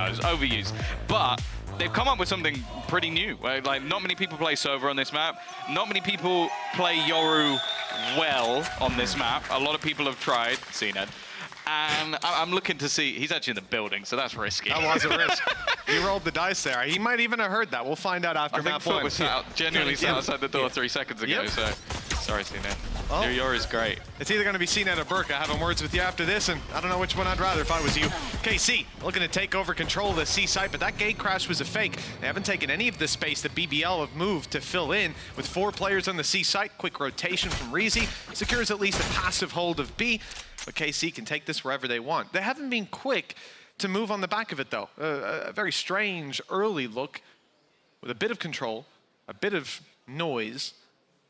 know, it's overused. But they've come up with something pretty new. Like, not many people play Sova on this map. Not many people play Yoru well on this map. A lot of people have tried. CNED. And I'm looking to see, he's actually in the building, so that's risky. That was a risk. You rolled the dice there. He might even have heard that. We'll find out after map one. Was genuinely sat outside the door 3 seconds ago, so sorry, CNED. Oh. Yoru's great. It's either going to be CNED or Burke. I have words with you after this, and I don't know which one I'd rather if I was you. KC looking to take over control of the C site, but that gate crash was a fake. They haven't taken any of the space that BBL have moved to fill in. With 4 players on the C site, quick rotation from Reezy secures at least a passive hold of B, but KC can take this wherever they want. They haven't been quick to move on the back of it, though. A very strange early look with a bit of control, a bit of noise,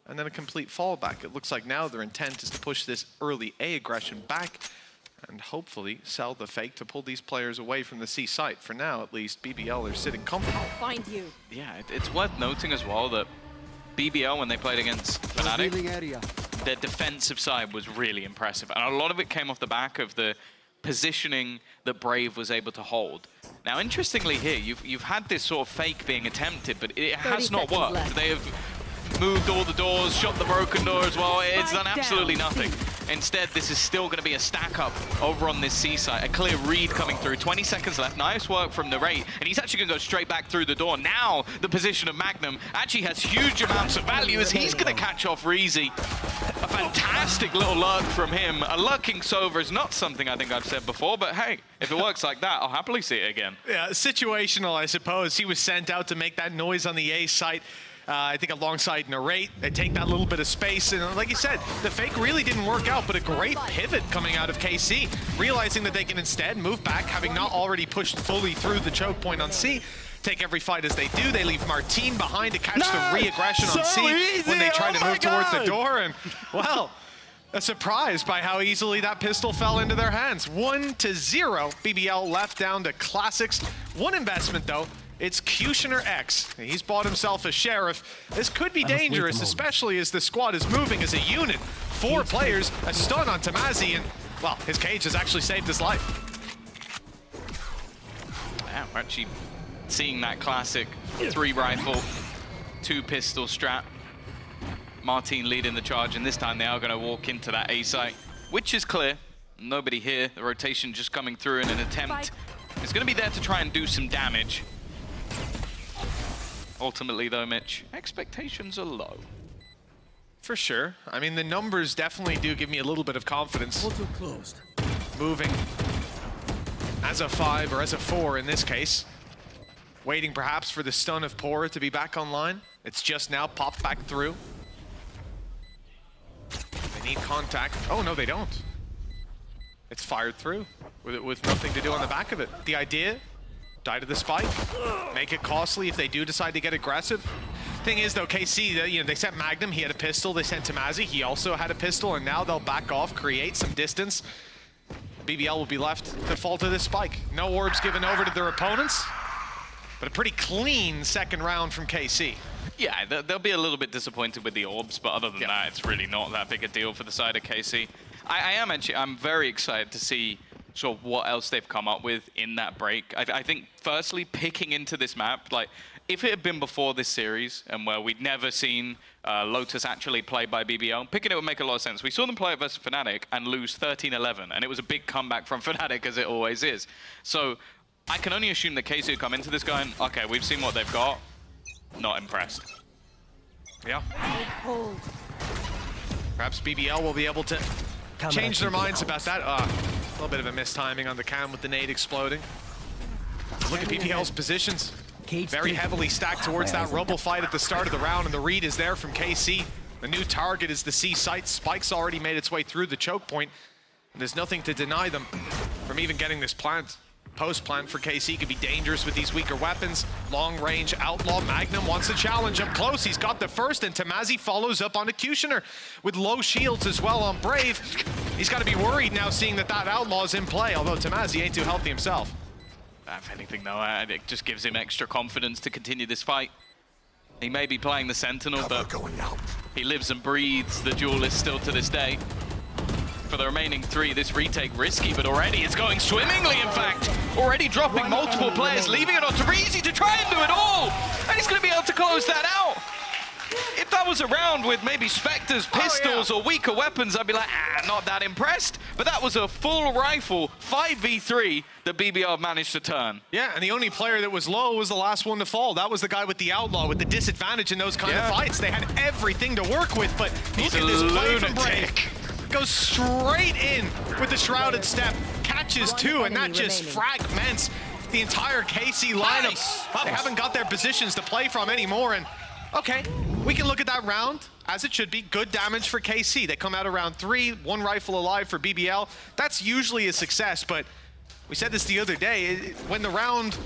and then a complete fallback. It looks like now their intent is to push this early A aggression back and hopefully sell the fake to pull these players away from the C site. For now, at least, BBL are sitting comfortable. I'll find you. Yeah, it's worth noting as well that BBL, when they played against Fnatic, their defensive side was really impressive. And a lot of it came off the back of the positioning that Brave was able to hold. Now, interestingly here, you've had this sort of fake being attempted, but it has not worked. Left. They have moved all the doors, shot the broken door as well. It's done absolutely nothing. Instead, this is still going to be a stack up over on this C site. A clear read coming through. 20 seconds left. Nice work from Narrate. And he's actually going to go straight back through the door. Now, the position of Magnum actually has huge amounts of value as he's going to catch off Reezy. A fantastic little lurk from him. A lurking Sova is not something I think I've said before, but hey, if it works like that, I'll happily see it again. Yeah, situational, I suppose. He was sent out to make that noise on the A site. I think alongside Narrate, they take that little bit of space, and like you said, the fake really didn't work out, but a great pivot coming out of KC, realizing that they can instead move back, having not already pushed fully through the choke point on C. Take every fight as they do. They leave Martine behind to catch the re-aggression on C when they try to move towards the door, and well, a surprise by how easily that pistol fell into their hands. 1-0, BBL left down to Classics. One investment though, it's Kushner X. He's bought himself a Sheriff. This could be dangerous, especially as the squad is moving as a unit. 4 players, a stun on Tamazi, and, well, his cage has actually saved his life. Yeah, we're actually seeing that classic 3 rifle, 2 pistol strap. Martine leading the charge, and this time they are going to walk into that A site, which is clear. Nobody here. The rotation just coming through in an attempt. It's going to be there to try and do some damage. Ultimately, though, Mitch, expectations are low. For sure. I mean, the numbers definitely do give me a little bit of confidence. Closed. Moving as a 5 or as a 4 in this case. Waiting perhaps for the stun of Pora to be back online. It's just now popped back through. They need contact. Oh, no, they don't. It's fired through with nothing to do on the back of it. The idea, die to the spike, make it costly if they do decide to get aggressive. Thing is though, KC, they sent Magnum, he had a pistol, they sent Tamazi, he also had a pistol, and now they'll back off, create some distance. BBL will be left to fall to this spike. No orbs given over to their opponents, but a pretty clean second round from KC. Yeah, they'll be a little bit disappointed with the orbs, but other than that, it's really not that big a deal for the side of KC. I'm very excited to see sort of what else they've come up with in that break. I think, firstly, picking into this map, like, if it had been before this series, and where we'd never seen Lotus actually played by BBL, picking it would make a lot of sense. We saw them play it versus Fnatic and lose 13-11, and it was a big comeback from Fnatic, as it always is. So, I can only assume that KC would come into this going, okay, we've seen what they've got, not impressed. Yeah. Perhaps BBL will be able to change their minds about that. A little bit of a mistiming on the cam with the nade exploding. Look at BBL's positions. Very heavily stacked towards that rubble fight at the start of the round, and the read is there from KC. The new target is the C site. Spike's already made its way through the choke point, and there's nothing to deny them from even getting this plant. Post-plant for KC could be dangerous with these weaker weapons. Long-range Outlaw. Magnum wants a challenge up close. He's got the first, and Tamazi follows up onto Kushner with low shields as well on Brave. He's got to be worried now seeing that Outlaw is in play, although Tamazi ain't too healthy himself. If anything, though, it just gives him extra confidence to continue this fight. He may be playing the Sentinel, but he lives and breathes the duelist still to this day. for the remaining 3. This retake risky, but already it's going swimmingly, in fact. Already dropping multiple players, leaving it on to Reezy to try and do it all. And he's going to be able to close that out. If that was a round with maybe Spectres, pistols, or weaker weapons, I'd be like, not that impressed. But that was a full rifle 5v3 that BBL managed to turn. Yeah, and the only player that was low was the last one to fall. That was the guy with the Outlaw, with the disadvantage in those kind of fights. They had everything to work with, but look at this play from Break. Goes straight in with the Shrouded Step, catches 2, and that just fragments the entire KC lineup. They haven't got their positions to play from anymore, and okay, we can look at that round as it should be. Good damage for KC. They come out of round 3, 1 rifle alive for BBL. That's usually a success, but we said this the other day, when the round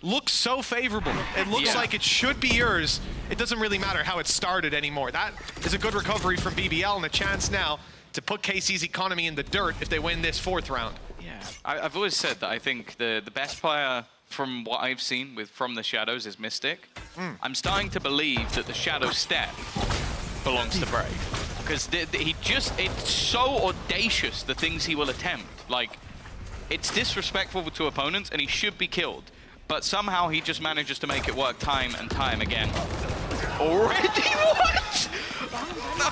looks so favorable, it looks like it should be yours, it doesn't really matter how it started anymore. That is a good recovery from BBL and a chance now to put KC's economy in the dirt if they win this 4th round. Yeah, I've always said that I think the best player from what I've seen from the Shadows is Mystic. I'm starting to believe that the Shadow Step belongs to Brave. Because it's so audacious, the things he will attempt. Like, it's disrespectful to opponents and he should be killed. But somehow he just manages to make it work time and time again. Already? What?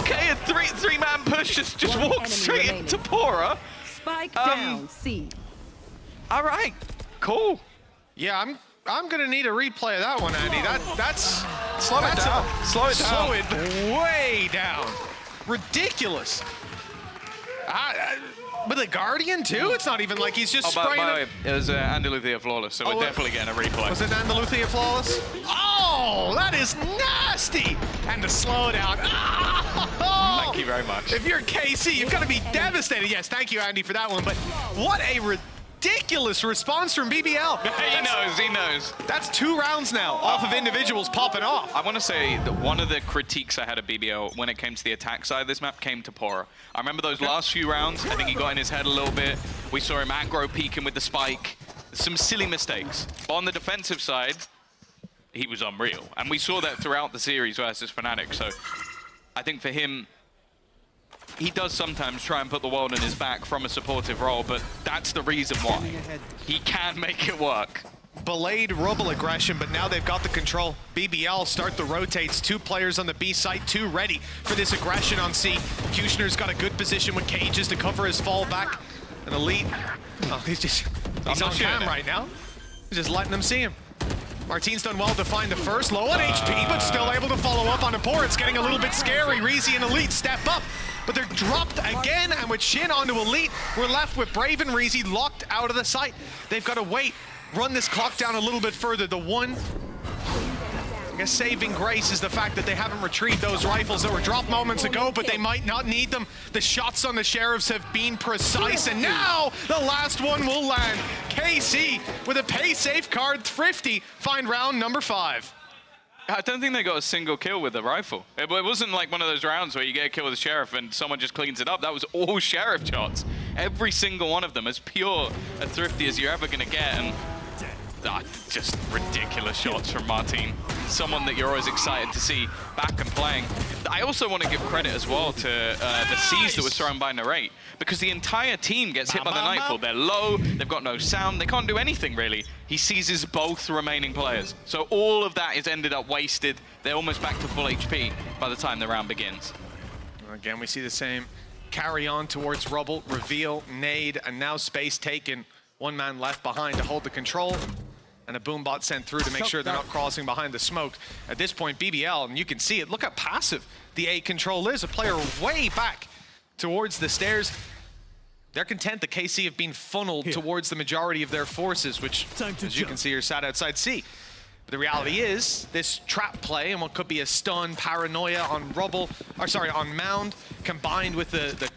Okay, a three-man push just walked straight into Pora. Spike down, C. All right, cool. Yeah, I'm gonna need a replay of that one, Andy. That's slow it down. Slow it down. Slow it way down. Ridiculous. With a Guardian too? It's not even like he's just spraying it. It was Andaluthia Flawless, so we're definitely getting a replay. Was it Andaluthia Flawless? Oh, that is nasty! And the slowdown. Oh, thank you very much. If you're KC, you've got to be devastated. Yes, thank you, Andy, for that one. But what a ridiculous response from BBL. He knows. That's 2 rounds now off of individuals popping off. I want to say that one of the critiques I had of BBL when it came to the attack side of this map came to Pora. I remember those last few rounds. I think he got in his head a little bit. We saw him aggro peeking with the spike. Some silly mistakes. But on the defensive side, he was unreal. And we saw that throughout the series versus Fnatic. So I think for him, he does sometimes try and put the world on his back from a supportive role, but that's the reason why. He can make it work. Belayed Rubble aggression, but now they've got the control. BBL start the rotates. 2 players on the B site, 2 ready for this aggression on C. Kushner's got a good position with cages to cover his fall back. And Elite, he's on cam right now. He's just letting them see him. Martine's done well to find the first, low on HP, but still able to follow up on a pour. It's getting a little bit scary. Reezy and Elite step up, but they're dropped again, and with Shin onto Elite, we're left with Brave and Reezy locked out of the site. They've got to wait, run this clock down a little bit further. The one, I guess, saving grace is the fact that they haven't retrieved those rifles that were dropped moments ago, but they might not need them. The shots on the Sheriffs have been precise, and now the last one will land. KC with a pay safe card, thrifty, find round number 5. I don't think they got a single kill with the rifle. It wasn't like one of those rounds where you get a kill with the Sheriff and someone just cleans it up. That was all Sheriff shots. Every single one of them, as pure a thrifty as you're ever going to get. And just ridiculous shots from Martine. Someone that you're always excited to see back and playing. I also want to give credit as well to the C's that was thrown by Narrate, because the entire team gets hit by the Nightfall. They're low, they've got no sound, they can't do anything really. He seizes both remaining players. So all of that is ended up wasted. They're almost back to full HP by the time the round begins. Again, we see the same carry on towards Rubble, reveal, nade, and now space taken. 1 man left behind to hold the control. And a boombot sent through to make sure they're not crossing behind the smoke. At this point, BBL, and you can see it, look how passive the A control is. A player way back towards the stairs. They're content that KC have been funneled towards the majority of their forces, which, as you can see, are sat outside C. But the reality is, this trap play and what could be a stun, paranoia on Rubble, or sorry, on Mound, combined with the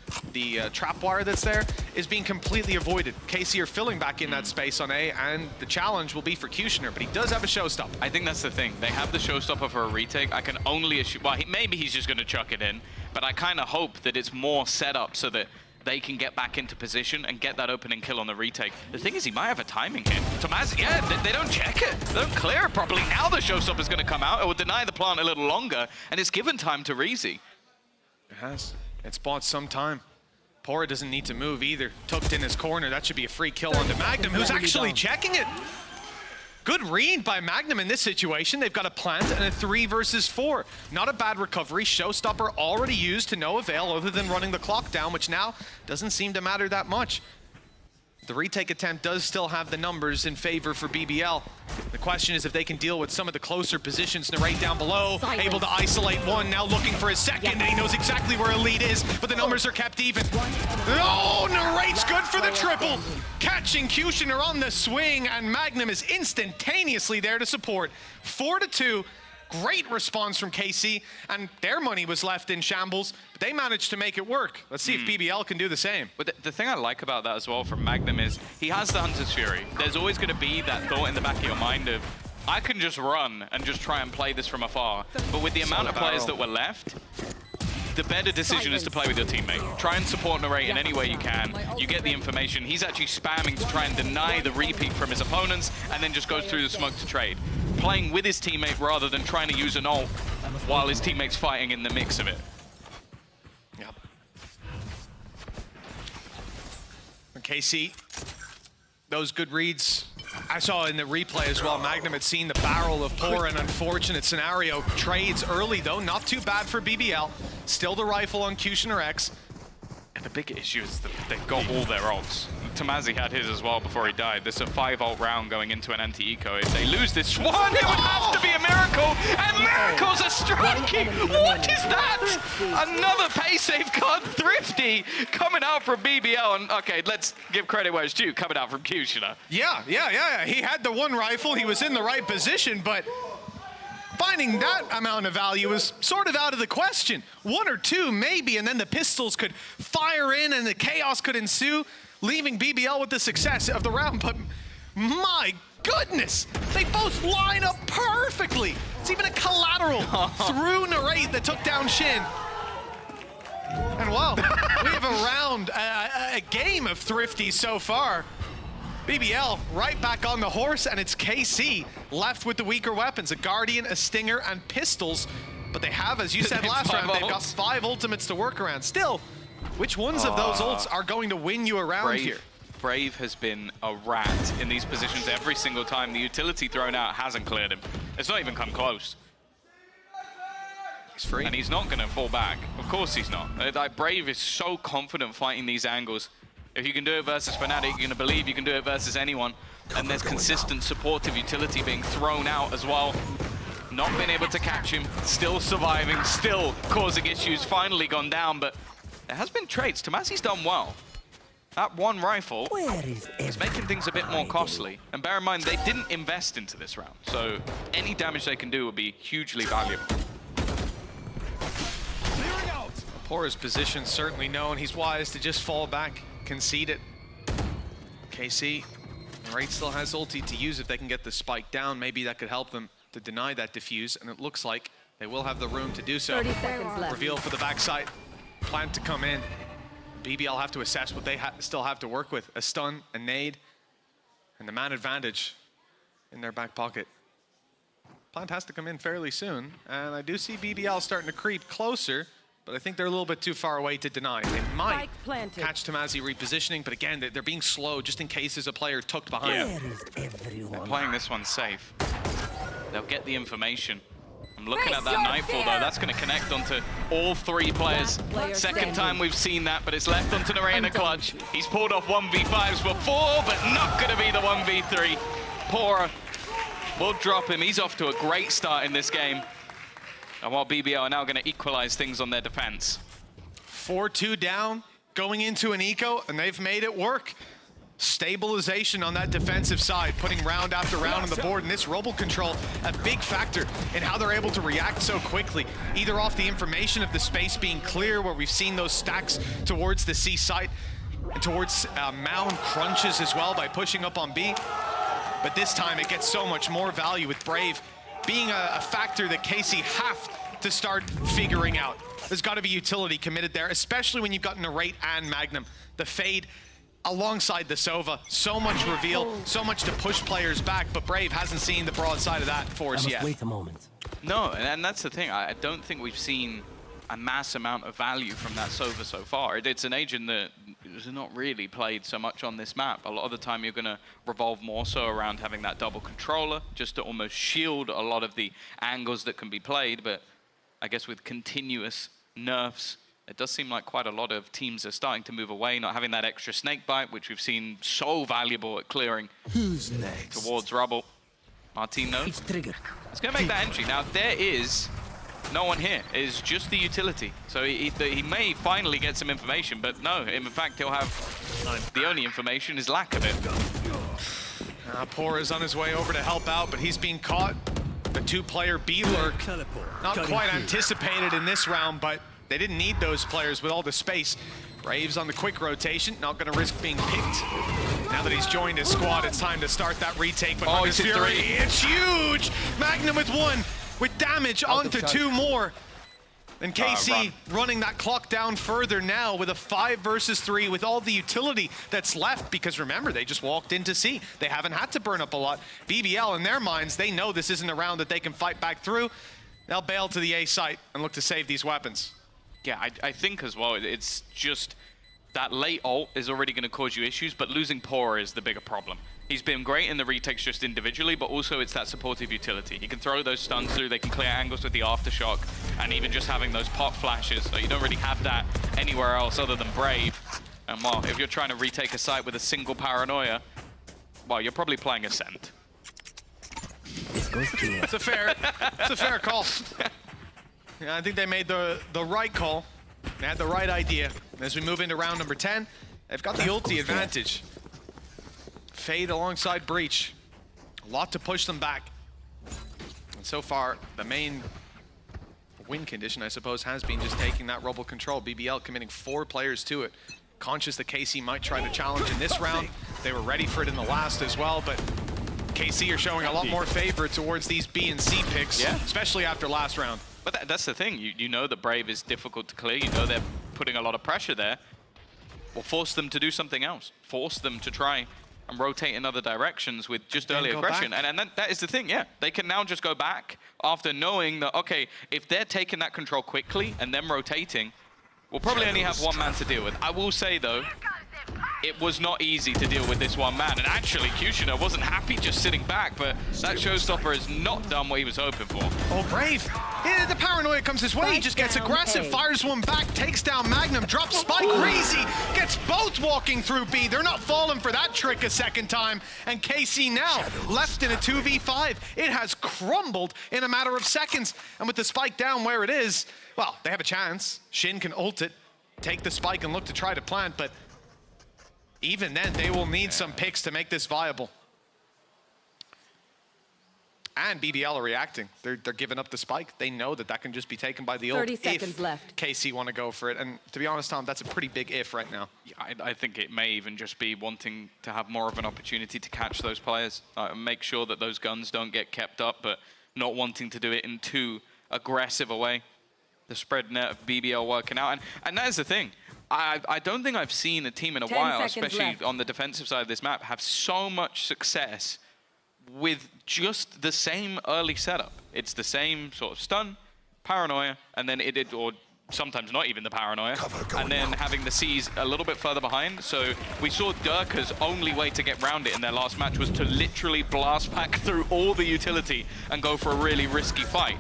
trap wire that's there, is being completely avoided. KC are filling back in that space on A, and the challenge will be for Kushner, but he does have a showstopper. I think that's the thing. They have the showstopper for a retake. I can only assume, well, maybe he's just going to chuck it in, but I kind of hope that it's more set up so that they can get back into position and get that opening kill on the retake. The thing is, he might have a timing hit. Tomaz, yeah, they don't check it. They don't clear it properly. Now the showstopper's going to come out. It will deny the plant a little longer, and it's given time to Reezy. It has. It's bought some time. Pora doesn't need to move either. Tucked in his corner. That should be a free kill onto Magnum, who's actually checking it. Good read by Magnum in this situation. They've got a plant and a 3 versus 4. Not a bad recovery. Showstopper already used to no avail other than running the clock down, which now doesn't seem to matter that much. The retake attempt does still have the numbers in favor for BBL. The question is if they can deal with some of the closer positions. Narrate down below, able to isolate one, now looking for his second, and he knows exactly where Elite is, but the numbers are kept even. Oh, Narrate's good for the triple! Catching Kushner on the swing, and Magnum is instantaneously there to support. 4-2. Great response from KC, and their money was left in shambles, but they managed to make it work. Let's see if BBL can do the same. But the thing I like about that as well from Magnum is he has the Hunter's Fury. There's always going to be that thought in the back of your mind of, I can just run and just try and play this from afar. But with the amount of players that were left, the better decision is to play with your teammate. Try and support Narrate in any way you can. You get the information. He's actually spamming to try and deny the repeat from his opponents, and then just goes through the smoke to trade. Playing with his teammate rather than trying to use an ult while his teammate's fighting in the mix of it. Yep. And KC, those good reads. I saw in the replay as well, Magnum had seen the barrel of Pora, an unfortunate scenario. Trades early though, not too bad for BBL. Still the rifle on Kushner X. And the big issue is that they've got all their ults. Tamazi had his as well before he died. There's a 5 ult round going into an anti-eco. If they lose this one, it would have to be a miracle, and miracles are striking! What is that? Another pay safeguard, Thrifty, coming out from BBL, and okay, let's give credit where it's due, coming out from Kushner. Yeah. He had the one rifle, he was in the right position, but finding that amount of value is sort of out of the question. 1 or 2 maybe, and then the pistols could fire in and the chaos could ensue, leaving BBL with the success of the round. But my goodness, they both line up perfectly. It's even a collateral through Narrate that took down Shin. And wow, we have a round, a game of Thrifty so far. BBL right back on the horse, and it's KC left with the weaker weapons, a Guardian, a Stinger, and pistols. But they have, as you said last round, they've got 5 ultimates to work around. Still, which ones of those ults are going to win you around here? Brave has been a rat in these positions every single time. The utility thrown out hasn't cleared him. It's not even come close. He's free. And he's not going to fall back. Of course he's not. Like, Brave is so confident fighting these angles. If you can do it versus Fnatic, you're going to believe you can do it versus anyone. And there's consistent supportive utility being thrown out as well. Not being able to catch him, still surviving, still causing issues, finally gone down, but there has been trades. Tamazi's done well. That one rifle is making things a bit more costly. And bear in mind, they didn't invest into this round, so any damage they can do will be hugely valuable. Pora's position certainly known. He's wise to just fall back, concede it. KC, Narrate still has ulti to use if they can get the spike down. Maybe that could help them to deny that defuse, and it looks like they will have the room to do so. 30 seconds left. Reveal for the backside. Plant to come in. BBL have to assess what they still have to work with. A stun, a nade, and the man advantage in their back pocket. Plant has to come in fairly soon, and I do see BBL starting to creep closer, but I think they're a little bit too far away to deny. They might catch Tamazi repositioning, but again, they're being slow just in case there's a player tucked behind. They're playing this one safe. They'll get the information. I'm looking at that Nightfall though, that's going to connect onto all 3 players. Second time we've seen that, but it's left onto Narrate in a clutch. He's pulled off 1v5s before, but not going to be the 1v3. Pora will drop him. He's off to a great start in this game. And while BBL are now going to equalize things on their defense. 4-2 down, going into an eco, and they've made it work. Stabilization on that defensive side, putting round after round on the board, and this Robo control, a big factor in how they're able to react so quickly, either off the information of the space being clear, where we've seen those stacks towards the C site, and towards mound crunches as well by pushing up on B. But this time it gets so much more value with Brave being a factor that KC have to start figuring out. There's got to be utility committed there, especially when you've got Narrate and Magnum. The fade alongside the Sova, so much reveal, so much to push players back, but Brave hasn't seen the broad side of that force yet. Wait a moment. No, and that's the thing. I don't think we've seen a mass amount of value from that Sova so far. It's an agent that is not really played so much on this map. A lot of the time you're going to revolve more so around having that double controller just to almost shield a lot of the angles that can be played. But I guess with continuous nerfs, it does seem like quite a lot of teams are starting to move away, not having that extra snake bite, which we've seen so valuable at clearing towards rubble. Martin knows. He's going to make that entry. Now, there is no one here. It's just the utility. So he may finally get some information, but no, in fact, he'll have the only information is lack of it. Poor is on his way over to help out, but he's being caught. The two-player B-lurk, not quite anticipated in this round, but they didn't need those players with all the space. Braves on the quick rotation, not going to risk being picked. Now that he's joined his squad, it's time to start that retake. But he's hit Fury, 3. it's huge! Magnum with 1, with damage onto 2 more. And KC running that clock down further now with a 5 versus 3 with all the utility that's left, because remember, they just walked into C. They haven't had to burn up a lot. BBL, in their minds, they know this isn't a round that they can fight back through. They'll bail to the A site and look to save these weapons. Yeah, I think as well, it's just that late ult is already going to cause you issues, but losing Pora is the bigger problem. He's been great in the retakes just individually, but also it's that supportive utility. He can throw those stuns through, they can clear angles with the aftershock, and even just having those pop flashes. So you don't really have that anywhere else other than Brave. And well, if you're trying to retake a site with a single paranoia, well, you're probably playing Ascent. It's a fair call. Yeah, I think they made the right call. They had the right idea. And as we move into round number 10, they've got the ulti advantage. Fade alongside Breach. A lot to push them back. And so far, the main win condition, I suppose, has been just taking that rubble control. BBL committing 4 players to it. Conscious that KC might try to challenge in this round. They were ready for it in the last as well, but KC are showing a lot more favor towards these B and C picks, especially after last round. But that's the thing. You know that Brave is difficult to clear. You know they're putting a lot of pressure there. Well, force them to do something else. Force them to try and rotate in other directions with just early aggression. And that is the thing, yeah. They can now just go back after knowing that, okay, if they're taking that control quickly and then rotating, we'll probably only have one man to deal with. I will say, though, it was not easy to deal with this one man. And actually, Kushner wasn't happy just sitting back, but that showstopper has not done what he was hoping for. Oh, Brave. Yeah, the paranoia comes his way. He just gets aggressive, fires one back, takes down Magnum, drops Spike. Reezy gets both walking through B. They're not falling for that trick a second time. And KC now left in a 2v5. It has crumbled in a matter of seconds. And with the Spike down where it is, well, they have a chance. Shin can ult it, take the Spike and look to try to plant, but even then, they will need some picks to make this viable. And BBL are reacting. They're giving up the Spike. They know that that can just be taken by the ult 30 seconds if left. KC want to go for it. And to be honest, Tom, that's a pretty big if right now. Yeah, I think it may even just be wanting to have more of an opportunity to catch those players. Make sure that those guns don't get kept up, but not wanting to do it in too aggressive a way. The spread net of BBL working out. And that is the thing. I don't think I've seen a team in a while, especially on the defensive side of this map, have so much success with just the same early setup. It's the same sort of stun, paranoia, and then or sometimes not even the paranoia, and then having the C's a little bit further behind. So we saw Durka's only way to get around it in their last match was to literally blast back through all the utility and go for a really risky fight.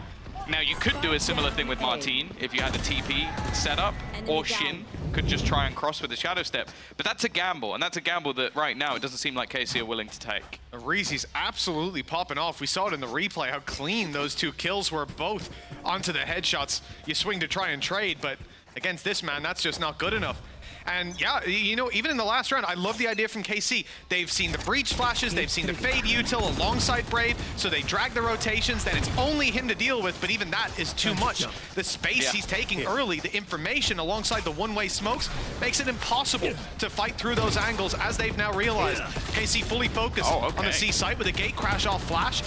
Now, you could do a similar thing with Martin if you had a TP setup, or Shin could just try and cross with a Shadow Step. But that's a gamble, and that's a gamble that right now it doesn't seem like KC are willing to take. Reezy's absolutely popping off. We saw it in the replay, how clean those 2 kills were, both onto the headshots. You swing to try and trade, but against this man, that's just not good enough. And yeah, you know, even in the last round, I love the idea from KC. They've seen the breach flashes, they've seen the fade util alongside Brave, so they drag the rotations, then it's only him to deal with, but even that is too much. The space he's taking early, the information alongside the one-way smokes, makes it impossible to fight through those angles, as they've now realized. KC fully focused on the C site with a gate crash off flash.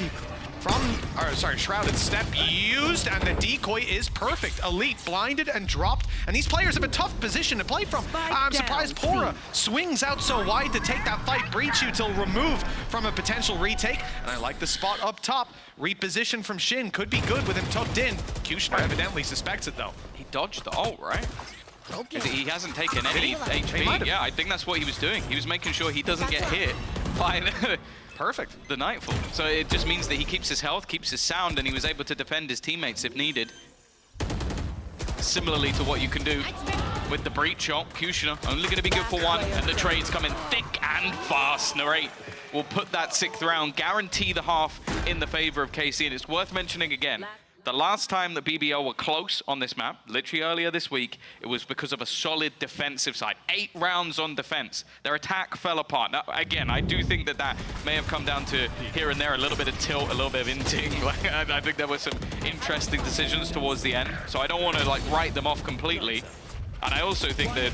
Shrouded Step used, and the decoy is perfect. Elite blinded and dropped, and these players have a tough position to play from. I'm surprised Pora swings out so wide to take that fight. Breach util removed from a potential retake, and I like the spot up top. Reposition from Shin could be good with him tucked in. Kushner evidently suspects it though. dodged the ult, right? He hasn't taken any HP. Yeah, I think that's what he was doing. He was making sure he doesn't get hit by Perfect. the Nightfall. So it just means that he keeps his health, keeps his sound, and he was able to defend his teammates if needed. Similarly to what you can do with the Breach ult. Kushner only going to be good for one, and the trades come in thick and fast. Narrate will put that 6th round, guarantee the half in the favor of KC, and it's worth mentioning again, the last time the BBL were close on this map, literally earlier this week, it was because of a solid defensive side. 8 rounds on defense. Their attack fell apart. Now, again, I do think that that may have come down to here and there, a little bit of tilt, a little bit of inting. Like, I think there were some interesting decisions towards the end. So I don't want to like write them off completely. And I also think that,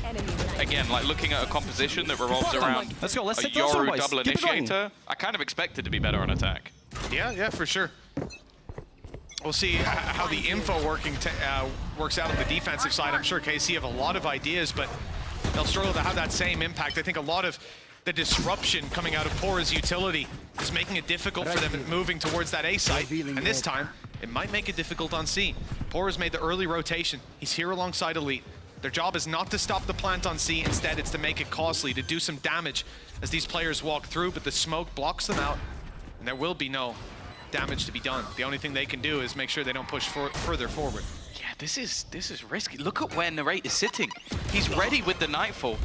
again, like looking at a composition that revolves around Let's go. Let's a take those Yoru boys. double Keep it going. initiator, I kind of expected to be better on attack. Yeah, for sure. We'll see how the info works out on the defensive side. I'm sure KC have a lot of ideas, but they'll struggle to have that same impact. I think a lot of the disruption coming out of Pora's utility is making it difficult for them moving towards that A site. And this time, it might make it difficult on C. Pora's made the early rotation. He's here alongside Elite. Their job is not to stop the plant on C. Instead, it's to make it costly, to do some damage as these players walk through, but the smoke blocks them out, and there will be no damage to be done. The only thing they can do is make sure they don't push further forward. Yeah, this is risky. Look at where Narrate is sitting. He's ready with the Nightfall,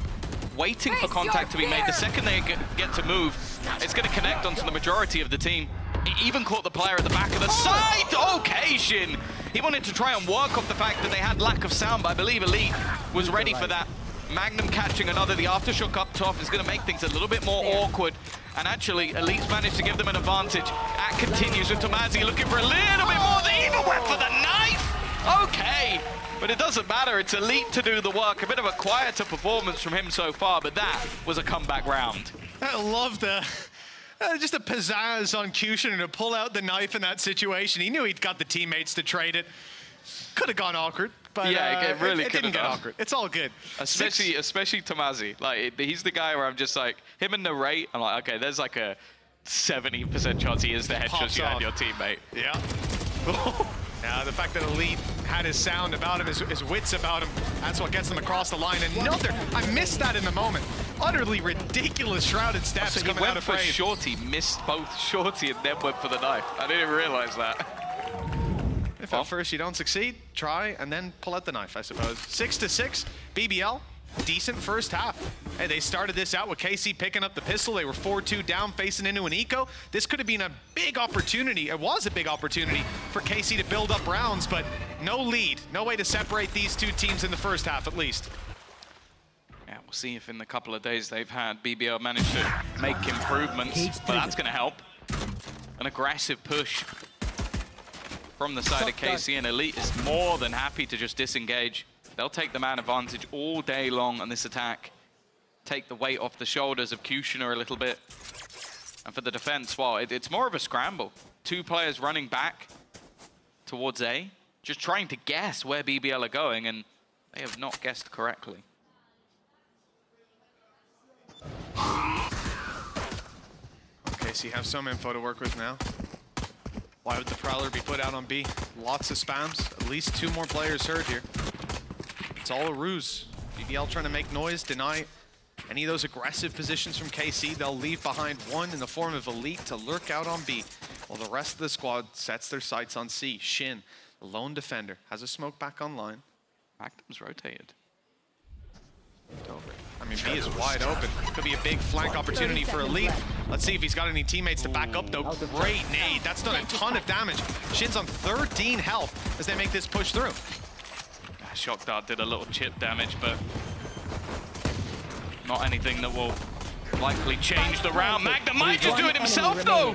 waiting for contact to be made. The second they get to move, it's going to connect onto the majority of the team. He even caught the player at the back of the side. Okay, Shin. He wanted to try and work off the fact that they had lack of sound, but I believe Elite was ready for that. Magnum catching another. The aftershock up top is going to make things a little bit more awkward. And actually, Elite's managed to give them an advantage. At continues with Tomazi looking for a little bit more. They even went for the knife. Okay, but it doesn't matter. It's Elite to do the work. A bit of a quieter performance from him so far, but that was a comeback round. I love the just a pizzazz on Kushner to pull out the knife in that situation. He knew he'd got the teammates to trade it. Could have gone awkward. But yeah, it really it could didn't get have awkward. It's all good. Especially Tomazi. Like, he's the guy where I'm just like, him and Narrate, I'm like, okay, there's like a 70% chance he is the headshots you had your teammate. Yeah. Now, the fact that Elite had his sound about him, his wits about him, that's what gets them across the line. Another, I missed that in the moment. Utterly ridiculous shrouded steps So he coming went out of for frame. Shorty, missed both Shorty and then went for the knife. I didn't realize that. If at first you don't succeed, try and then pull out the knife, I suppose. 6-6, BBL, decent first half. Hey, they started this out with KC picking up the pistol. They were 4-2 down, facing into an eco. This could have been a big opportunity. It was a big opportunity for KC to build up rounds, but no lead. No way to separate these two teams in the first half, at least. Yeah, we'll see if in the couple of days they've had, BBL managed to make improvements, but that's going to help. An aggressive push from the side of KC, and Elite is more than happy to just disengage. They'll take the man advantage all day long on this attack. Take the weight off the shoulders of Kushner a little bit. And for the defense, well, it's more of a scramble. 2 players running back towards A, just trying to guess where BBL are going, and they have not guessed correctly. Okay, so you have some info to work with now. Why would the Prowler be put out on B? Lots of spams, at least 2 more players hurt here. It's all a ruse. BBL trying to make noise, deny any of those aggressive positions from KC. They'll leave behind one in the form of Elite to lurk out on B, while the rest of the squad sets their sights on C. Shin, the lone defender, has a smoke back online. Magnum's rotated. I mean, B is wide open. Could be a big flank opportunity for Elite. Let's see if he's got any teammates to back up, though. Great nade. That's done a ton of damage. Shin's on 13 health as they make this push through. Shock Dart did a little chip damage, but not anything that will likely change the round. Magnum might just do it himself, though.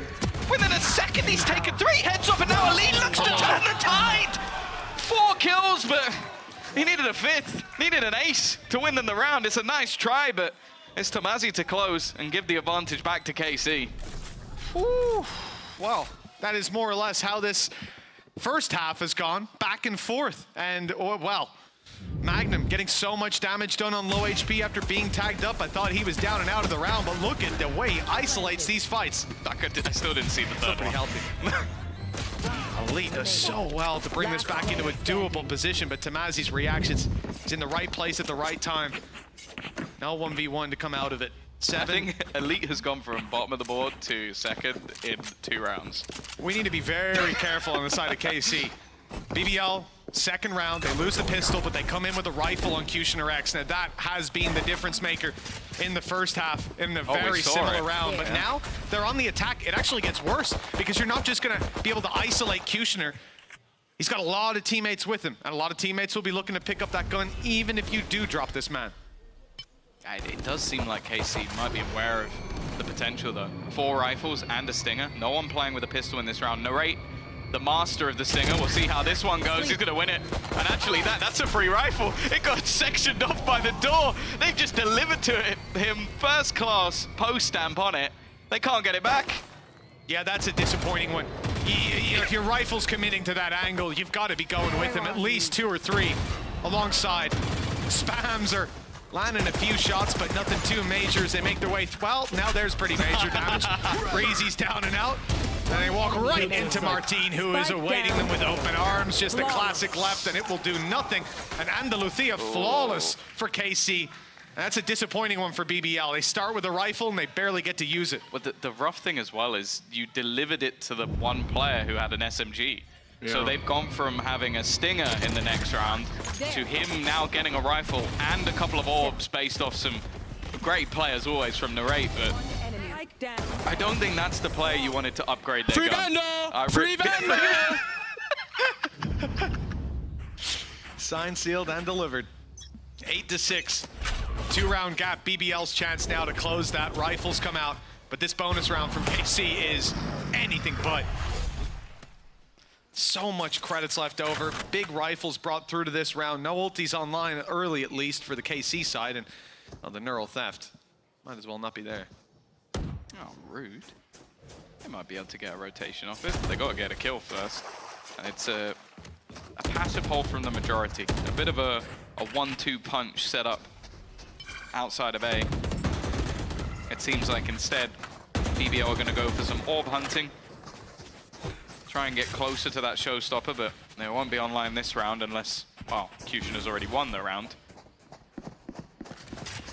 Within a second, he's taken 3 heads off, and now Elite looks to turn the tide. 4 kills, but he needed a 5th. Needed an ace to win in the round. It's a nice try, but it's Tomazi to close and give the advantage back to KC. Whew. Well, that is more or less how this first half has gone, back and forth. And, well, Magnum getting so much damage done on low HP after being tagged up. I thought he was down and out of the round, but look at the way he isolates these fights. I still didn't see the third one. Pretty healthy. Elite does so well to bring this back into a doable position, but Tamazi's reactions is in the right place at the right time. Now 1v1 to come out of it. I think Elite has gone from bottom of the board to second in 2 rounds. We need to be very careful on the side of KC. BBL, second round, they lose the pistol, but they come in with a rifle on Kushner X. Now that has been the difference maker in the first half in a very similar round. But now they're on the attack. It actually gets worse because you're not just gonna be able to isolate Kushner. He's got a lot of teammates with him, and a lot of teammates will be looking to pick up that gun even if you do drop this man. It does seem like KC might be aware of the potential though. 4 rifles and a stinger. No one playing with a pistol in this round. Narrate, the master of the stinger. We'll see how this one goes. He's gonna win it. And actually that's a free rifle. It got sectioned off by the door. They've just delivered to him first class post stamp on it. They can't get it back. Yeah, that's a disappointing one. If your rifle's committing to that angle, you've got to be going with him. At least 2 or 3 alongside. Spams are landing a few shots, but nothing too major as they make their way. Well, now there's pretty major damage. Breezy's down and out. And they walk right into Martin, who is awaiting them with open arms. Just a classic left, and it will do nothing. And Andalucia flawless for KC. And that's a disappointing one for BBL. They start with a rifle, and they barely get to use it. But the rough thing as well is you delivered it to the one player who had an SMG. Yeah. So they've gone from having a stinger in the next round to him now getting a rifle and a couple of orbs based off some great players always from Narrate, but I don't think that's the player you wanted to upgrade their gun. Free Vandal! Signed, sealed, and delivered. 8-6. 2-round gap. BBL's chance now to close that. Rifles come out, but this bonus round from KC is anything but. So much credits left over. Big rifles brought through to this round. No ultis online early, at least, for the KC side. And the neural theft might as well not be there. Oh, rude. They might be able to get a rotation off it. They got to get a kill first. And it's a passive hold from the majority. A bit of a 1-2 punch set up outside of A. It seems like instead, BBL are going to go for some orb hunting. Try and get closer to that showstopper, but they won't be online this round unless, well, Kushner has already won the round.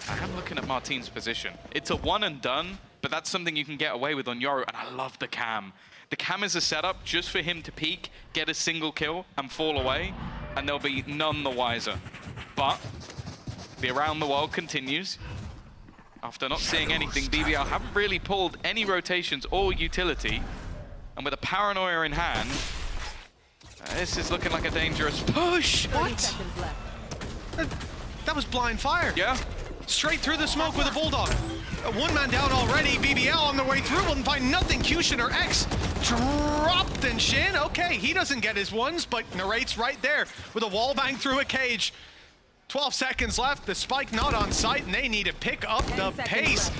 I am looking at Martin's position. It's a one and done, but that's something you can get away with on Yoru, and I love the cam. The cam is a setup just for him to peek, get a single kill, and fall away, and they'll be none the wiser. But the around the world continues. After not seeing anything, BBL haven't really pulled any rotations or utility. And with a paranoia in hand, this is looking like a dangerous push. What? That was blind fire. Yeah. Straight through the smoke with a bulldog. One man down already. BBL on their way through will find nothing. Kushner X dropped and Shin. Okay, he doesn't get his ones, but Narrate's right there with a wall bang through a cage. 12 seconds left. The spike not on site, and they need to pick up the pace.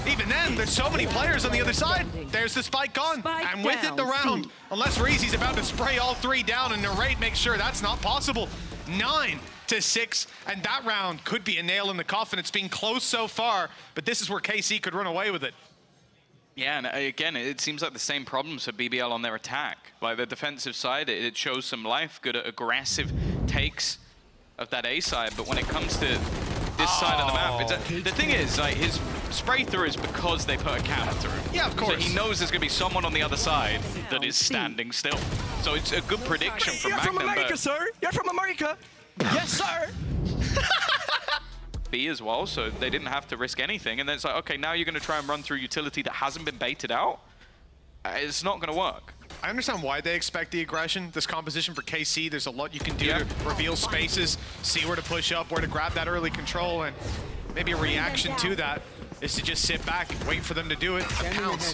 Even then, there's so many players on the other side. There's the spike gone, and with it the round. Unless Reezy's about to spray all 3 down, and Narrate makes sure that's not possible. 9-6, and that round could be a nail in the coffin. It's been close so far, but this is where KC could run away with it. Yeah, and again, it seems like the same problems for BBL on their attack. Like the defensive side, it shows some life, good at aggressive takes of that A side, but when it comes to this side of the map, the thing is, like, his spray through is because they put a cam through. Yeah, of course. So he knows there's going to be someone on the other side that is standing still. So it's a good prediction from Magnum. You're from America, sir. You're from America. Yes, sir. B as well, so they didn't have to risk anything. And then it's like, okay, now you're going to try and run through utility that hasn't been baited out. It's not going to work. I understand why they expect the aggression. This composition for KC, there's a lot you can do to reveal spaces, see where to push up, where to grab that early control, and maybe a reaction to that is to just sit back and wait for them to do it, and pounce.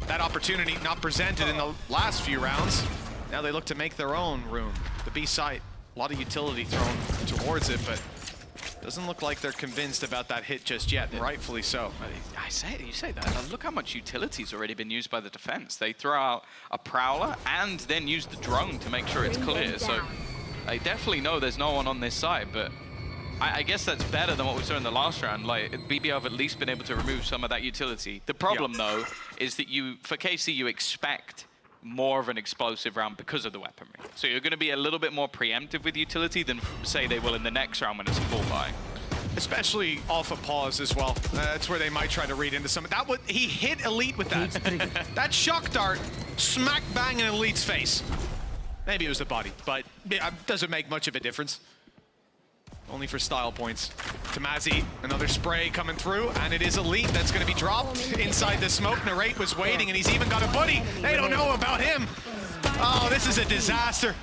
That opportunity not presented in the last few rounds. Now they look to make their own room. The B site, a lot of utility thrown towards it, but doesn't look like they're convinced about that hit just yet, and rightfully so. You say that. Look how much utility's already been used by the defense. They throw out a prowler and then use the drone to make sure it's clear. So they definitely know there's no one on this side, but I guess that's better than what we saw in the last round. Like, BBL have at least been able to remove some of that utility. The problem, though, is that for KC, you expect more of an explosive round because of the weaponry. So you're going to be a little bit more preemptive with utility than, say, they will in the next round when it's a full buy. Especially off a pause as well. That's where they might try to read into some. He hit Elite with that. That shock dart smack bang in Elite's face. Maybe it was the body, but it doesn't make much of a difference. Only for style points. Tamazi, another spray coming through, and it is Elite that's going to be dropped inside the smoke. Narrate was waiting, and he's even got a buddy. They don't know about him. Oh, this is a disaster.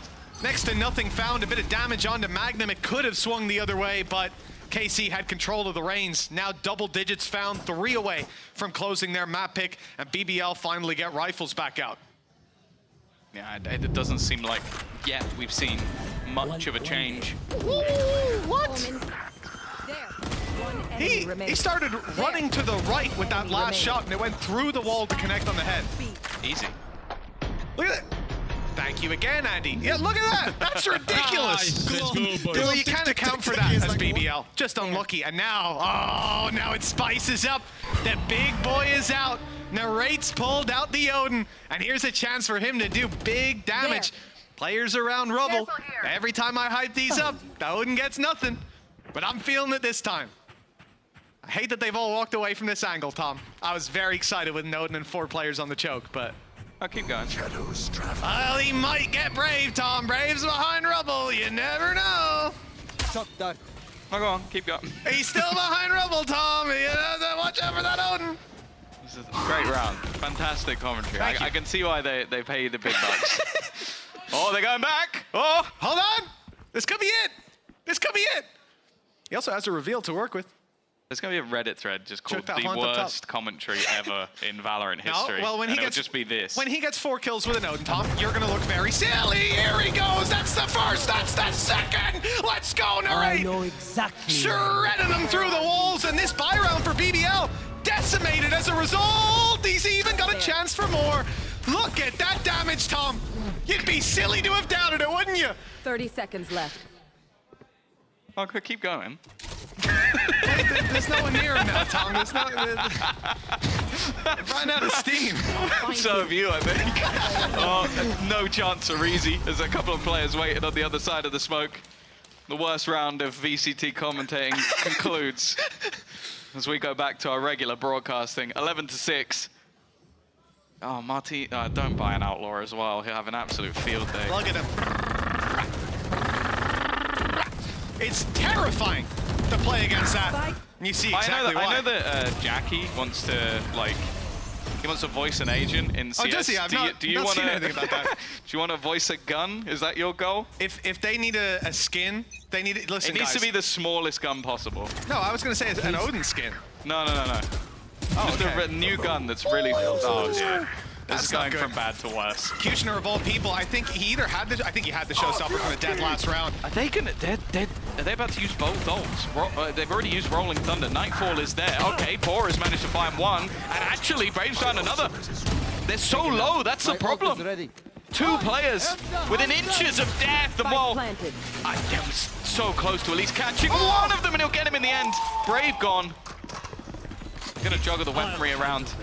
Next to nothing found, a bit of damage onto Magnum. It could have swung the other way, but KC had control of the reins. Now double digits found, 3 away from closing their map pick, and BBL finally get rifles back out. Yeah, it doesn't seem like yet we've seen much of a change. Ooh, what? He started running to the right with that last shot, and it went through the wall to connect on the head. Easy. Look at that. Thank you again, Andy. Yeah, look at that. That's ridiculous. Well, you can't account for that as BBL. Just unlucky. And now, oh, now it spices up. The big boy is out. Narrate's pulled out the Odin, and here's a chance for him to do big damage. Players around rubble. Every time I hype these up, the Odin gets nothing. But I'm feeling it this time. I hate that they've all walked away from this angle, Tom. I was very excited with Odin and 4 players on the choke, but I'll keep going. well, he might get Brave, Tom. Brave's behind rubble. You never know. Oh, go on, keep going. He's still behind rubble, Tom. You have to watch out for that Odin. This is a great round. Fantastic commentary. I can see why they pay the big bucks. Oh, they're going back. Oh, hold on. This could be it. This could be it. He also has a reveal to work with. There's going to be a Reddit thread just called the worst commentary ever in Valorant history. No, well, when he gets, just be this. When he gets 4 kills with an Odin, Tom, you're going to look very silly. Here he goes. That's the first. That's the second. Let's go, Narrate. I know exactly. Shredding them through the walls, and this buy round for BBL decimated as a result. He's even got a chance for more. Look at that damage, Tom. You'd be silly to have doubted it, wouldn't you? 30 seconds left. Oh, keep going. There's no one near him now, Tom. There's no. Ran out of steam. So have you, I think. Oh, no chance for Easy. There's a couple of players waiting on the other side of the smoke. The worst round of VCT commentating concludes as we go back to our regular broadcasting. 11-6. Oh, Marty, don't buy an Outlaw as well. He'll have an absolute field day. Look at him. It's terrifying to play against that. And you see exactly why. I know that Jackie wants to, like, he wants to voice an agent in CS. Oh, does he? I've not seen anything about that. Do you want to voice a gun? Is that your goal? If they need a skin, they need it. Listen, it needs guys. to be the smallest gun possible. No, I was going to say an Odin skin. No. Oh, just a new gun that's really... Oh, dear. This is going from bad to worse. Kushner of all people, I think he either had the... I think he had the showstopper from the dead last round. Are they going to... Are they about to use both ults? They've already used Rolling Thunder. Nightfall is there. Okay, Poor has managed to find one. And actually, Brave's found another. They're so low. That's the problem. 2 players within inches of death. And well, they was so close to at least catching one of them, and he'll get him in the end. Brave gone. Gonna juggle the weaponry around.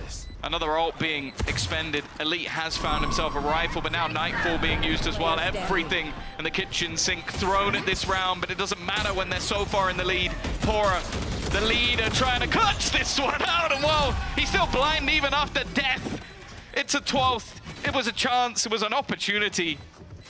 Another ult being expended. Elite has found himself a rifle, but now Nightfall being used as well. Everything in the kitchen sink thrown at this round, but it doesn't matter when they're so far in the lead. Pora, the leader, trying to clutch this one out, and well, he's still blind even after death. It's a 12th. It was a chance. It was an opportunity.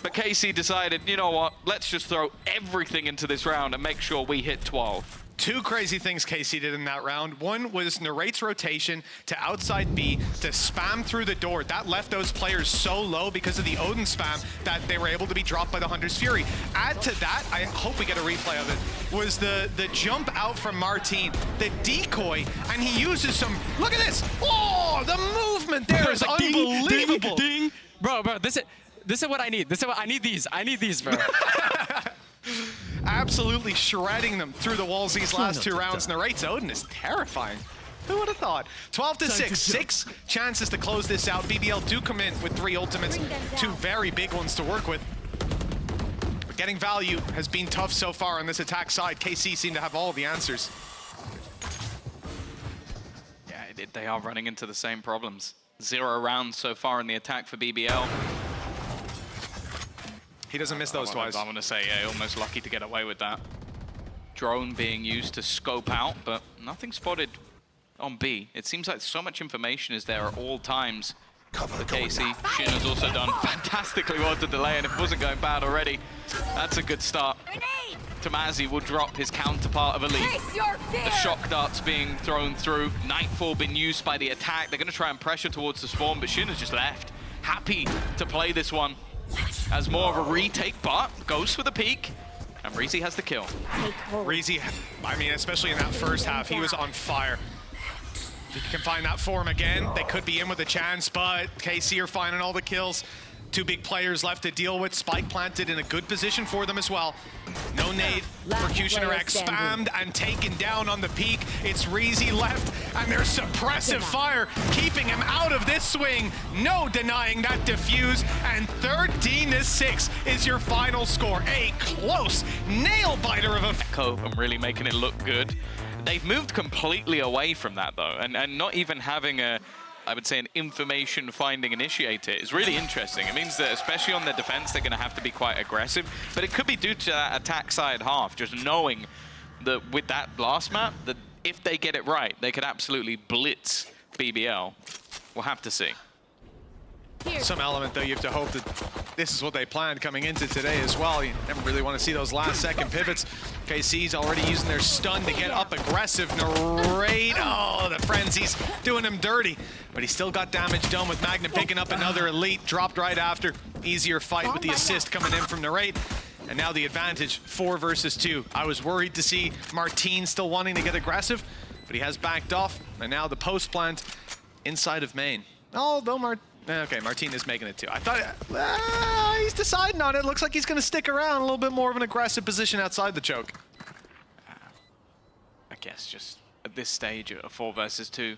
But KC decided, you know what? Let's just throw everything into this round and make sure we hit 12. 2 crazy things KC did in that round. One was Narrate's rotation to outside B to spam through the door. That left those players so low because of the Odin spam that they were able to be dropped by the Hunter's Fury. Add to that, I hope we get a replay of it, was the jump out from Martine, the decoy, and he uses some, look at this! Oh, the movement there is unbelievable! Ding, ding. Bro, this is what I need. I need these, bro. Absolutely shredding them through the walls these last 2 rounds. Narrate's Odin is terrifying. Who would have thought? 12-6, 6 chances to close this out. BBL do come in with 3 ultimates, 2 very big ones to work with. But getting value has been tough so far on this attack side. KC seem to have all the answers. Yeah, they are running into the same problems. 0 rounds so far in the attack for BBL. He doesn't miss those twice. I want to say, yeah, almost lucky to get away with that. Drone being used to scope out, but nothing spotted on B. It seems like so much information is there at all times. For KC, Shin has also done fantastically well to delay, and if it wasn't going bad already, that's a good start. Tamazi will drop his counterpart of Elite. The shock darts being thrown through. Nightfall been used by the attack. They're going to try and pressure towards the spawn, but Shin has just left. Happy to play this one as more of a retake, but goes for the peak. And Breezy has the kill. Breezy, I mean, especially in that first half, he was on fire. If you can find that form again, they could be in with a chance, but KC are finding all the kills. 2 big players left to deal with. Spike planted in a good position for them as well. No nade. Percutioner X spammed and taken down on the peak. It's Reezy left, and there's suppressive fire keeping him out of this swing. No denying that defuse, and 13-6 is your final score. A close nail-biter of a... Echo and really making it look good. They've moved completely away from that, though, and not even having a, I would say, an information finding initiator is really interesting. It means that, especially on their defense, they're going to have to be quite aggressive, but it could be due to that attack side half, just knowing that with that last map, that if they get it right, they could absolutely blitz BBL. We'll have to see. Some element, though, you have to hope that this is what they planned coming into today as well. You never really want to see those last-second pivots. KC's already using their stun to get up aggressive. Narrate, oh, the frenzy's doing him dirty. But he still got damage done with Magnum picking up another Elite, dropped right after. Easier fight with the assist coming in from Narrate. And now the advantage, 4 versus 2. I was worried to see Martin still wanting to get aggressive, but he has backed off. And now the post plant inside of main. Although okay, Martin is making it too. I thought he's deciding on it. Looks like he's going to stick around a little bit more of an aggressive position outside the choke. I guess just at this stage, a 4 versus 2.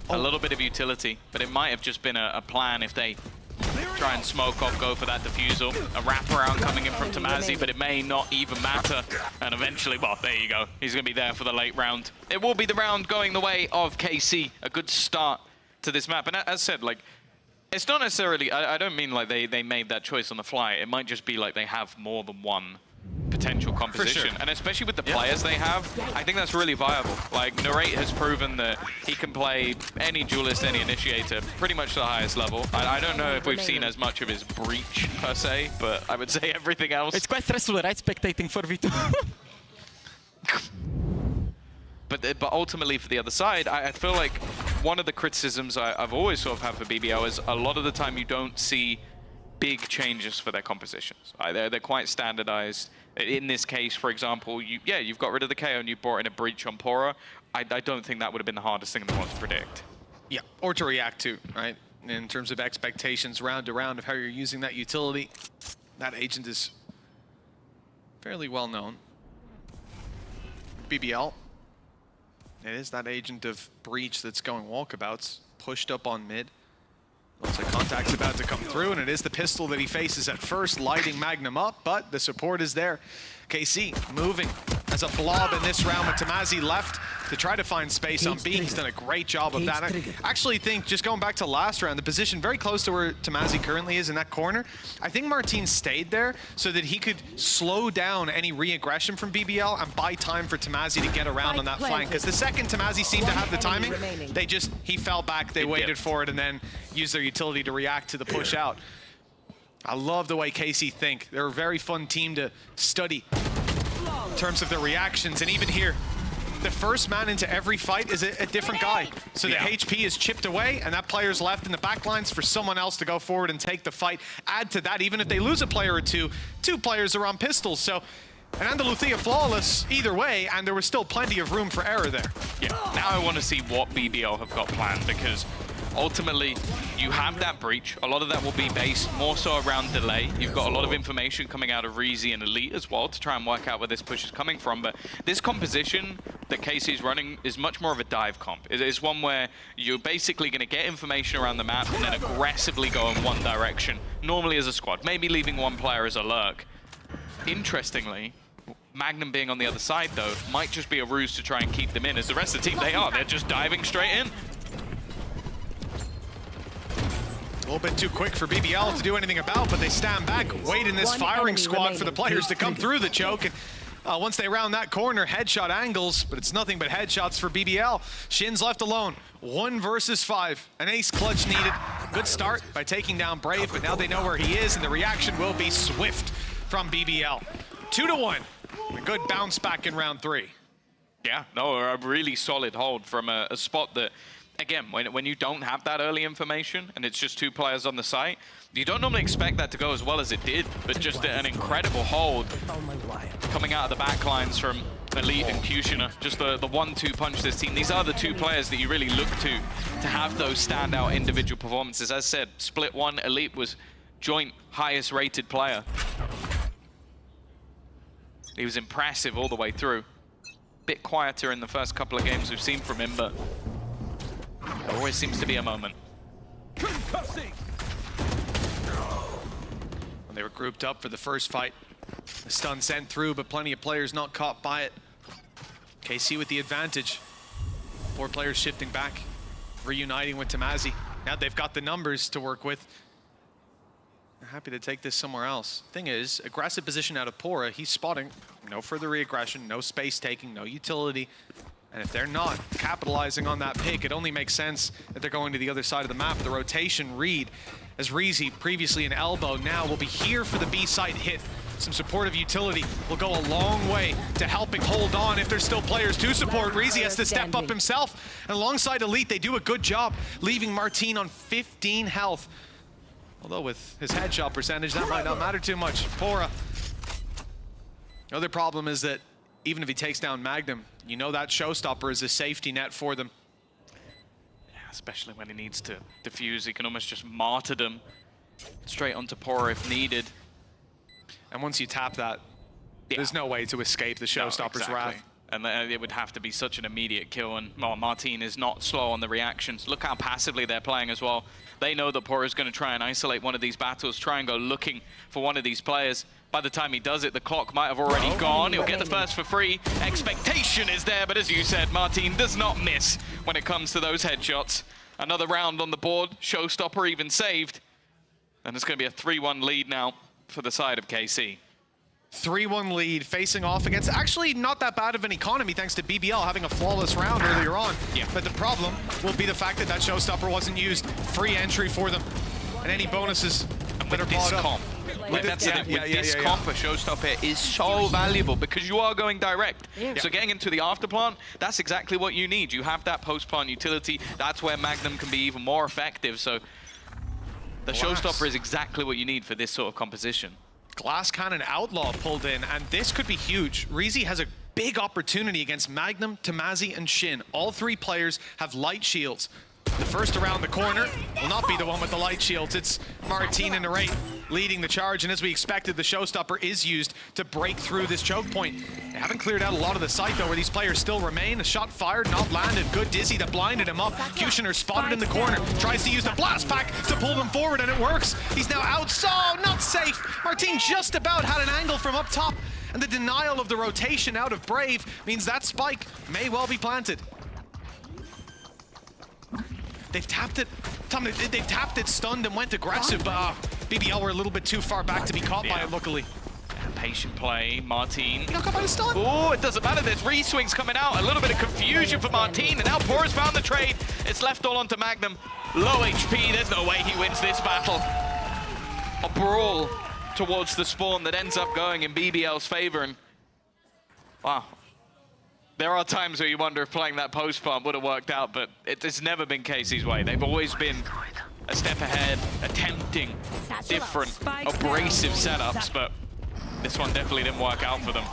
A little bit of utility, but it might have just been a plan if they try and smoke off, go for that defusal. A wraparound coming in from Tamazi, but it may not even matter. And eventually, well, there you go. He's going to be there for the late round. It will be the round going the way of KC. A good start to this map. And as said, like, it's not necessarily, I don't mean like they made that choice on the fly. It might just be like they have more than one potential composition. Sure. And especially with the players they have, I think that's really viable. Like, Narrate has proven that he can play any duelist, any initiator, pretty much to the highest level. I don't know if we've seen as much of his breach, per se, but I would say everything else. It's quite stressful, right? Spectating 4v2. But ultimately, for the other side, I feel like one of the criticisms I've always sort of had for BBL is a lot of the time you don't see big changes for their compositions. They're quite standardized. In this case, for example, you've got rid of the KO and you brought in a breach on Pora. I don't think that would have been the hardest thing in the world to predict. Yeah, or to react to, right? In terms of expectations round to round of how you're using that utility. That agent is fairly well known. BBL. It is that agent of breach that's going walkabouts, pushed up on mid. Looks like contact's about to come through, and it is the pistol that he faces at first, lighting Magnum up, but the support is there. KC moving as a blob in this round with Tamazi left to try to find space on B. He's done a great job of that. I actually think, just going back to last round, the position very close to where Tamazi currently is in that corner, I think Martin stayed there so that he could slow down any re-aggression from BBL and buy time for Tamazi to get around on that flank. Because the second Tamazi seemed to have the timing, he fell back, they waited for it, and then used their utility to react to the push out. I love the way KC think. They're a very fun team to study in terms of their reactions. And even here, the first man into every fight is a different guy. So the HP is chipped away, and that player's left in the backlines for someone else to go forward and take the fight. Add to that, even if they lose a player or two players are on pistols. So an Andalucia flawless either way, and there was still plenty of room for error there. Yeah, now I want to see what BBL have got planned, because ultimately, you have that breach. A lot of that will be based more so around delay. You've got a lot of information coming out of Reezy and Elite as well to try and work out where this push is coming from. But this composition that KC is running is much more of a dive comp. It's one where you're basically going to get information around the map and then aggressively go in one direction, normally as a squad, maybe leaving one player as a lurk. Interestingly, Magnum being on the other side, though, might just be a ruse to try and keep them in. As the rest of the team, they're just diving straight in. little bit too quick for BBL to do anything about, but they stand back, wait in this One firing enemy squad for the remaining. players to come through the choke. And once they round that corner, headshot angles, but it's nothing but headshots for BBL. Shin's left alone, 1 versus 5. An ace clutch needed. Good start by taking down Brave, but now they know where he is, and the reaction will be swift from BBL. 2-1. A good bounce back in round 3. Yeah, no, a really solid hold from a spot that, again, when you don't have that early information and it's just 2 players on the site, you don't normally expect that to go as well as it did, but just an incredible hold coming out of the back lines from Elite and Kushner. Just the 1-2 punch this team. These are the 2 players that you really look to have those standout individual performances. As said, split 1, Elite was joint highest rated player. He was impressive all the way through. Bit quieter in the first couple of games we've seen from him, but there always seems to be a moment. When they were grouped up for the first fight, the stun sent through, but plenty of players not caught by it. KC with the advantage. 4 players shifting back, reuniting with Tamazi. Now they've got the numbers to work with. They're happy to take this somewhere else. Thing is, aggressive position out of Pora, he's spotting. No further re-aggression, no space taking, no utility. And if they're not capitalizing on that pick, it only makes sense that they're going to the other side of the map. The rotation read, as Reezy, previously an elbow, now will be here for the B site hit. Some supportive utility will go a long way to helping hold on if there's still players to support. Reezy has to step up himself. And alongside Elite, they do a good job, leaving Martin on 15 health. Although with his headshot percentage, that might not matter too much. Pora. The other problem is that even if he takes down Magnum, you know that showstopper is a safety net for them. Yeah, especially when he needs to defuse, he can almost just martyrdom straight onto Pora if needed. And once you tap that, there's no way to escape the showstopper's wrath. And it would have to be such an immediate kill, and well, Martin is not slow on the reactions. Look how passively they're playing as well. They know that Pora is going to try and isolate one of these battles, try and go looking for one of these players. By the time he does it, the clock might have already gone. He'll get the first for free. Expectation is there, but as you said, Martin does not miss when it comes to those headshots. Another round on the board, showstopper even saved. And it's going to be a 3-1 lead now for the side of KC. 3-1 lead, facing off against actually not that bad of an economy thanks to BBL having a flawless round earlier on. Yeah. But the problem will be the fact that that showstopper wasn't used. Free entry for them. And any bonuses that are bought up. Like that's the thing, with this comp, a showstopper is so valuable because you are going direct. So getting into the afterplant, that's exactly what you need. You have that post-plant utility. That's where Magnum can be even more effective. So the showstopper is exactly what you need for this sort of composition. Glass Cannon Outlaw pulled in, and this could be huge. Reezy has a big opportunity against Magnum, Tamazi, and Shin. All 3 players have light shields. The first around the corner will not be the one with the light shields. It's Martin and Narrate leading the charge, and as we expected, the showstopper is used to break through this choke point. They haven't cleared out a lot of the site, though, where these players still remain. A shot fired, not landed. Good Dizzy that blinded him up. Kushner spotted in the corner, tries to use the blast pack to pull them forward, and it works. He's now out, so not safe. Martin just about had an angle from up top, and the denial of the rotation out of Brave means that spike may well be planted. They've tapped it. They've tapped it, stunned, and went aggressive, but BBL were a little bit too far back to be caught by it, luckily. Patient play, Martin. He got caught by the stun. Oh, it doesn't matter. There's re-swings coming out. A little bit of confusion for Martin, and now Pora's found the trade. It's left all onto Magnum. Low HP. There's no way he wins this battle. A brawl towards the spawn that ends up going in BBL's favor, and wow. There are times where you wonder if playing that post plant would have worked out, but it's never been KC's way. They've always been a step ahead, attempting different abrasive setups, but this one definitely didn't work out for them.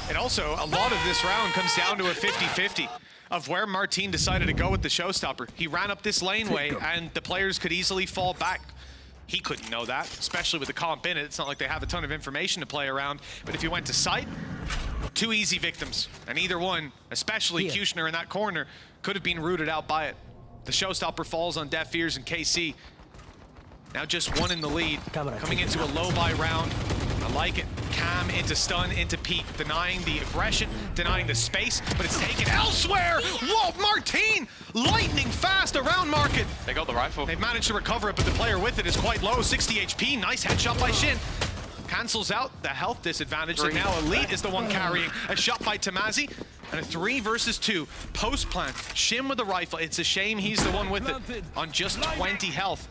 And also, a lot of this round comes down to a 50-50 of where Martin decided to go with the showstopper. He ran up this laneway, and the players could easily fall back. He couldn't know that, especially with the comp in it. It's not like they have a ton of information to play around. But if you went to site, 2 easy victims. And either one, especially Kushner in that corner, could have been rooted out by it. The showstopper falls on deaf ears in KC. Now just 1 in the lead. Coming into a low-buy round. I like it. Cam into stun, into peek, denying the aggression, denying the space, but it's taken elsewhere! Whoa, Martine! Lightning fast around Market. They got the rifle. They've managed to recover it, but the player with it is quite low, 60 HP. Nice headshot by Shin. Cancels out the health disadvantage, and now Elite is the one carrying a shot by Tamazi. And a 3 versus 2 post plant. Shin with the rifle. It's a shame he's the one with it on just 20 health.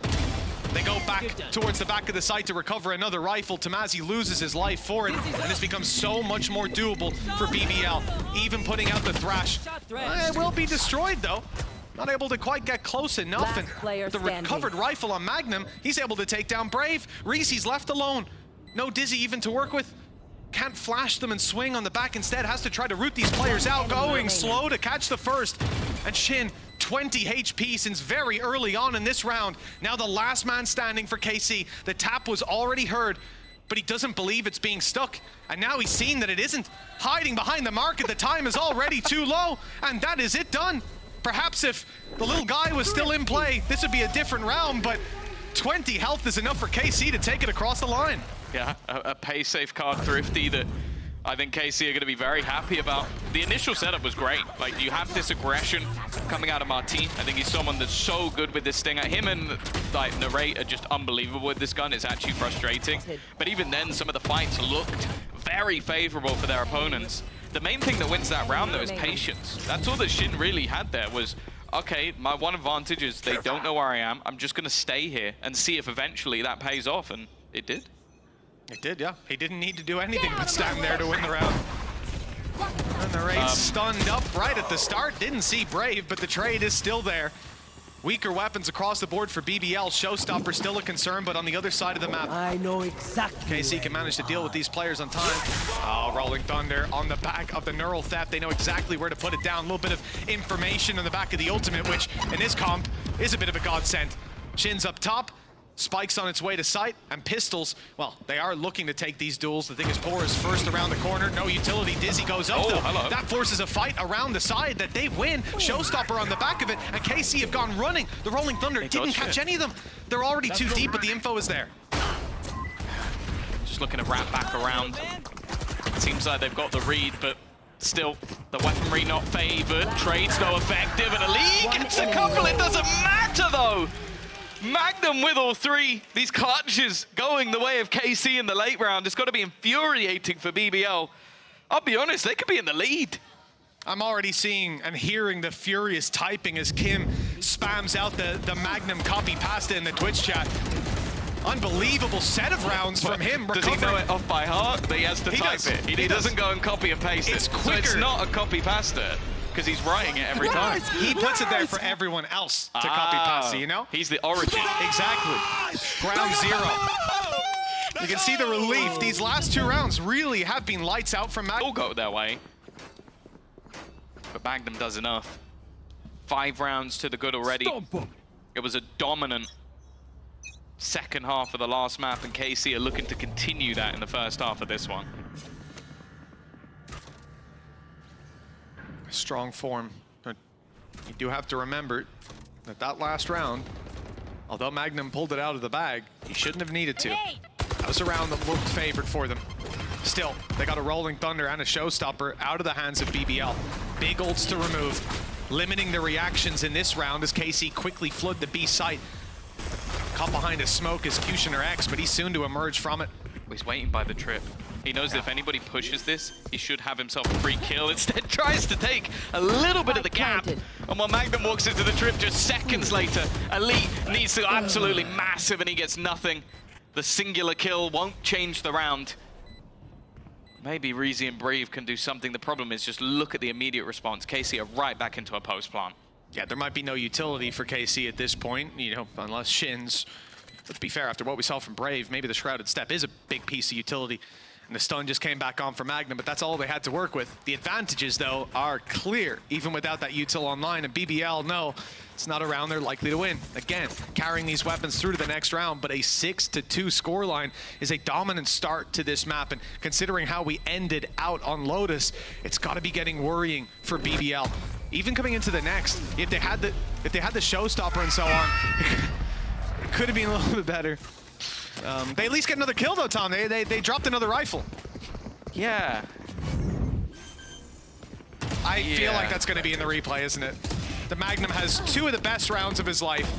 They go back towards the back of the site to recover another rifle. Tamazi loses his life for it, and it's become so much more doable for BBL. Even putting out the Thrash. It will be destroyed though. Not able to quite get close enough, and the recovered rifle on Magnum, he's able to take down Brave. Reese's left alone. No Dizzy even to work with. Can't flash them and swing on the back, instead has to try to root these players out, going slow to catch the first. And Shin, 20 HP since very early on in this round. Now the last man standing for KC. The tap was already heard, but he doesn't believe it's being stuck. And now he's seen that it isn't. Hiding behind the Market, the time is already too low, and that is it done. Perhaps if the little guy was still in play, this would be a different round, but 20 health is enough for KC to take it across the line. Yeah, a pay safe card Thrifty that I think KC are going to be very happy about. The initial setup was great. Like, you have this aggression coming out of Martine. I think he's someone that's so good with this stinger. Him and like Narrate are just unbelievable with this gun. It's actually frustrating. But even then, some of the fights looked very favorable for their opponents. The main thing that wins that round, though, is patience. That's all that Shin really had there was, okay, my one advantage is they don't know where I am. I'm just going to stay here and see if eventually that pays off, and it did. It did, yeah. He didn't need to do anything but stand there to win the round. And the raid stunned up right at the start. Didn't see Brave, but the trade is still there. Weaker weapons across the board for BBL. Showstopper still a concern, but on the other side of the map, I know exactly. KC can manage to deal with these players on time. Oh, Rolling Thunder on the back of the Neural Theft. They know exactly where to put it down. A little bit of information on the back of the ultimate, which in this comp is a bit of a godsend. Shin's up top. Spike's on its way to site, and Pistols, well, they are looking to take these duels. The thing is, Poor is first around the corner. No utility. Dizzy goes up, though. Hello. That forces a fight around the side that they win. Showstopper on the back of it, and KC have gone running. The Rolling Thunder didn't catch any of them. They're already too deep, but the info is there. Just looking to wrap back around. It seems like they've got the read, but still, the weaponry not favored. Trade's no effective, and Elite gets a couple. It doesn't matter, though. Magnum with all 3. These clutches going the way of KC in the late round. It's got to be infuriating for BBL. I'll be honest, they could be in the lead. I'm already seeing and hearing the furious typing as Kim spams out the Magnum copy pasta in the Twitch chat. Unbelievable set of rounds from him. Does he know it off by heart? That he has to type it. He doesn't go and copy and paste it. It's quicker. So it's not a copy pasta, because he's writing it every time. He puts it there for everyone else to copy pasta, you know? He's the origin. Exactly. Ground zero. You can see the relief. These last 2 rounds really have been lights out from Magnum. All go their way. But Magnum does enough. 5 rounds to the good already. It was a dominant second half of the last map, and KC are looking to continue that in the first half of this one. Strong form. But you do have to remember that that last round, although Magnum pulled it out of the bag, he shouldn't have needed to. That was a round that looked favored for them. Still, they got a Rolling Thunder and a Showstopper out of the hands of BBL. Big ults to remove, limiting the reactions in this round as KC quickly flood the B site. Caught behind a smoke is Cushioner X, but he's soon to emerge from it. He's waiting by the trip. He knows that if anybody pushes this, he should have himself a free kill. Instead, tries to take a little bit of the gap. And while Magnum walks into the trip just seconds later, Elite needs to absolutely massive, and he gets nothing. The singular kill won't change the round. Maybe Reezy and Brave can do something. The problem is just look at the immediate response. KC are right back into a post plant. Yeah, there might be no utility for KC at this point, you know, unless Shin's. Let's be fair, after what we saw from Brave, maybe the Shrouded Step is a big piece of utility. And the stun just came back on for Magnum, but that's all they had to work with. The advantages, though, are clear, even without that util online. And BBL, no, it's not a round they're likely to win. Again, carrying these weapons through to the next round, but a 6-2 scoreline is a dominant start to this map. And considering how we ended out on Lotus, it's got to be getting worrying for BBL. Even coming into the next, if they had the Showstopper and so on, it could have been a little bit better. They at least get another kill though, Tom. They dropped another rifle. Yeah. I feel like that's going to be in the replay, isn't it? The Magnum has 2 of the best rounds of his life.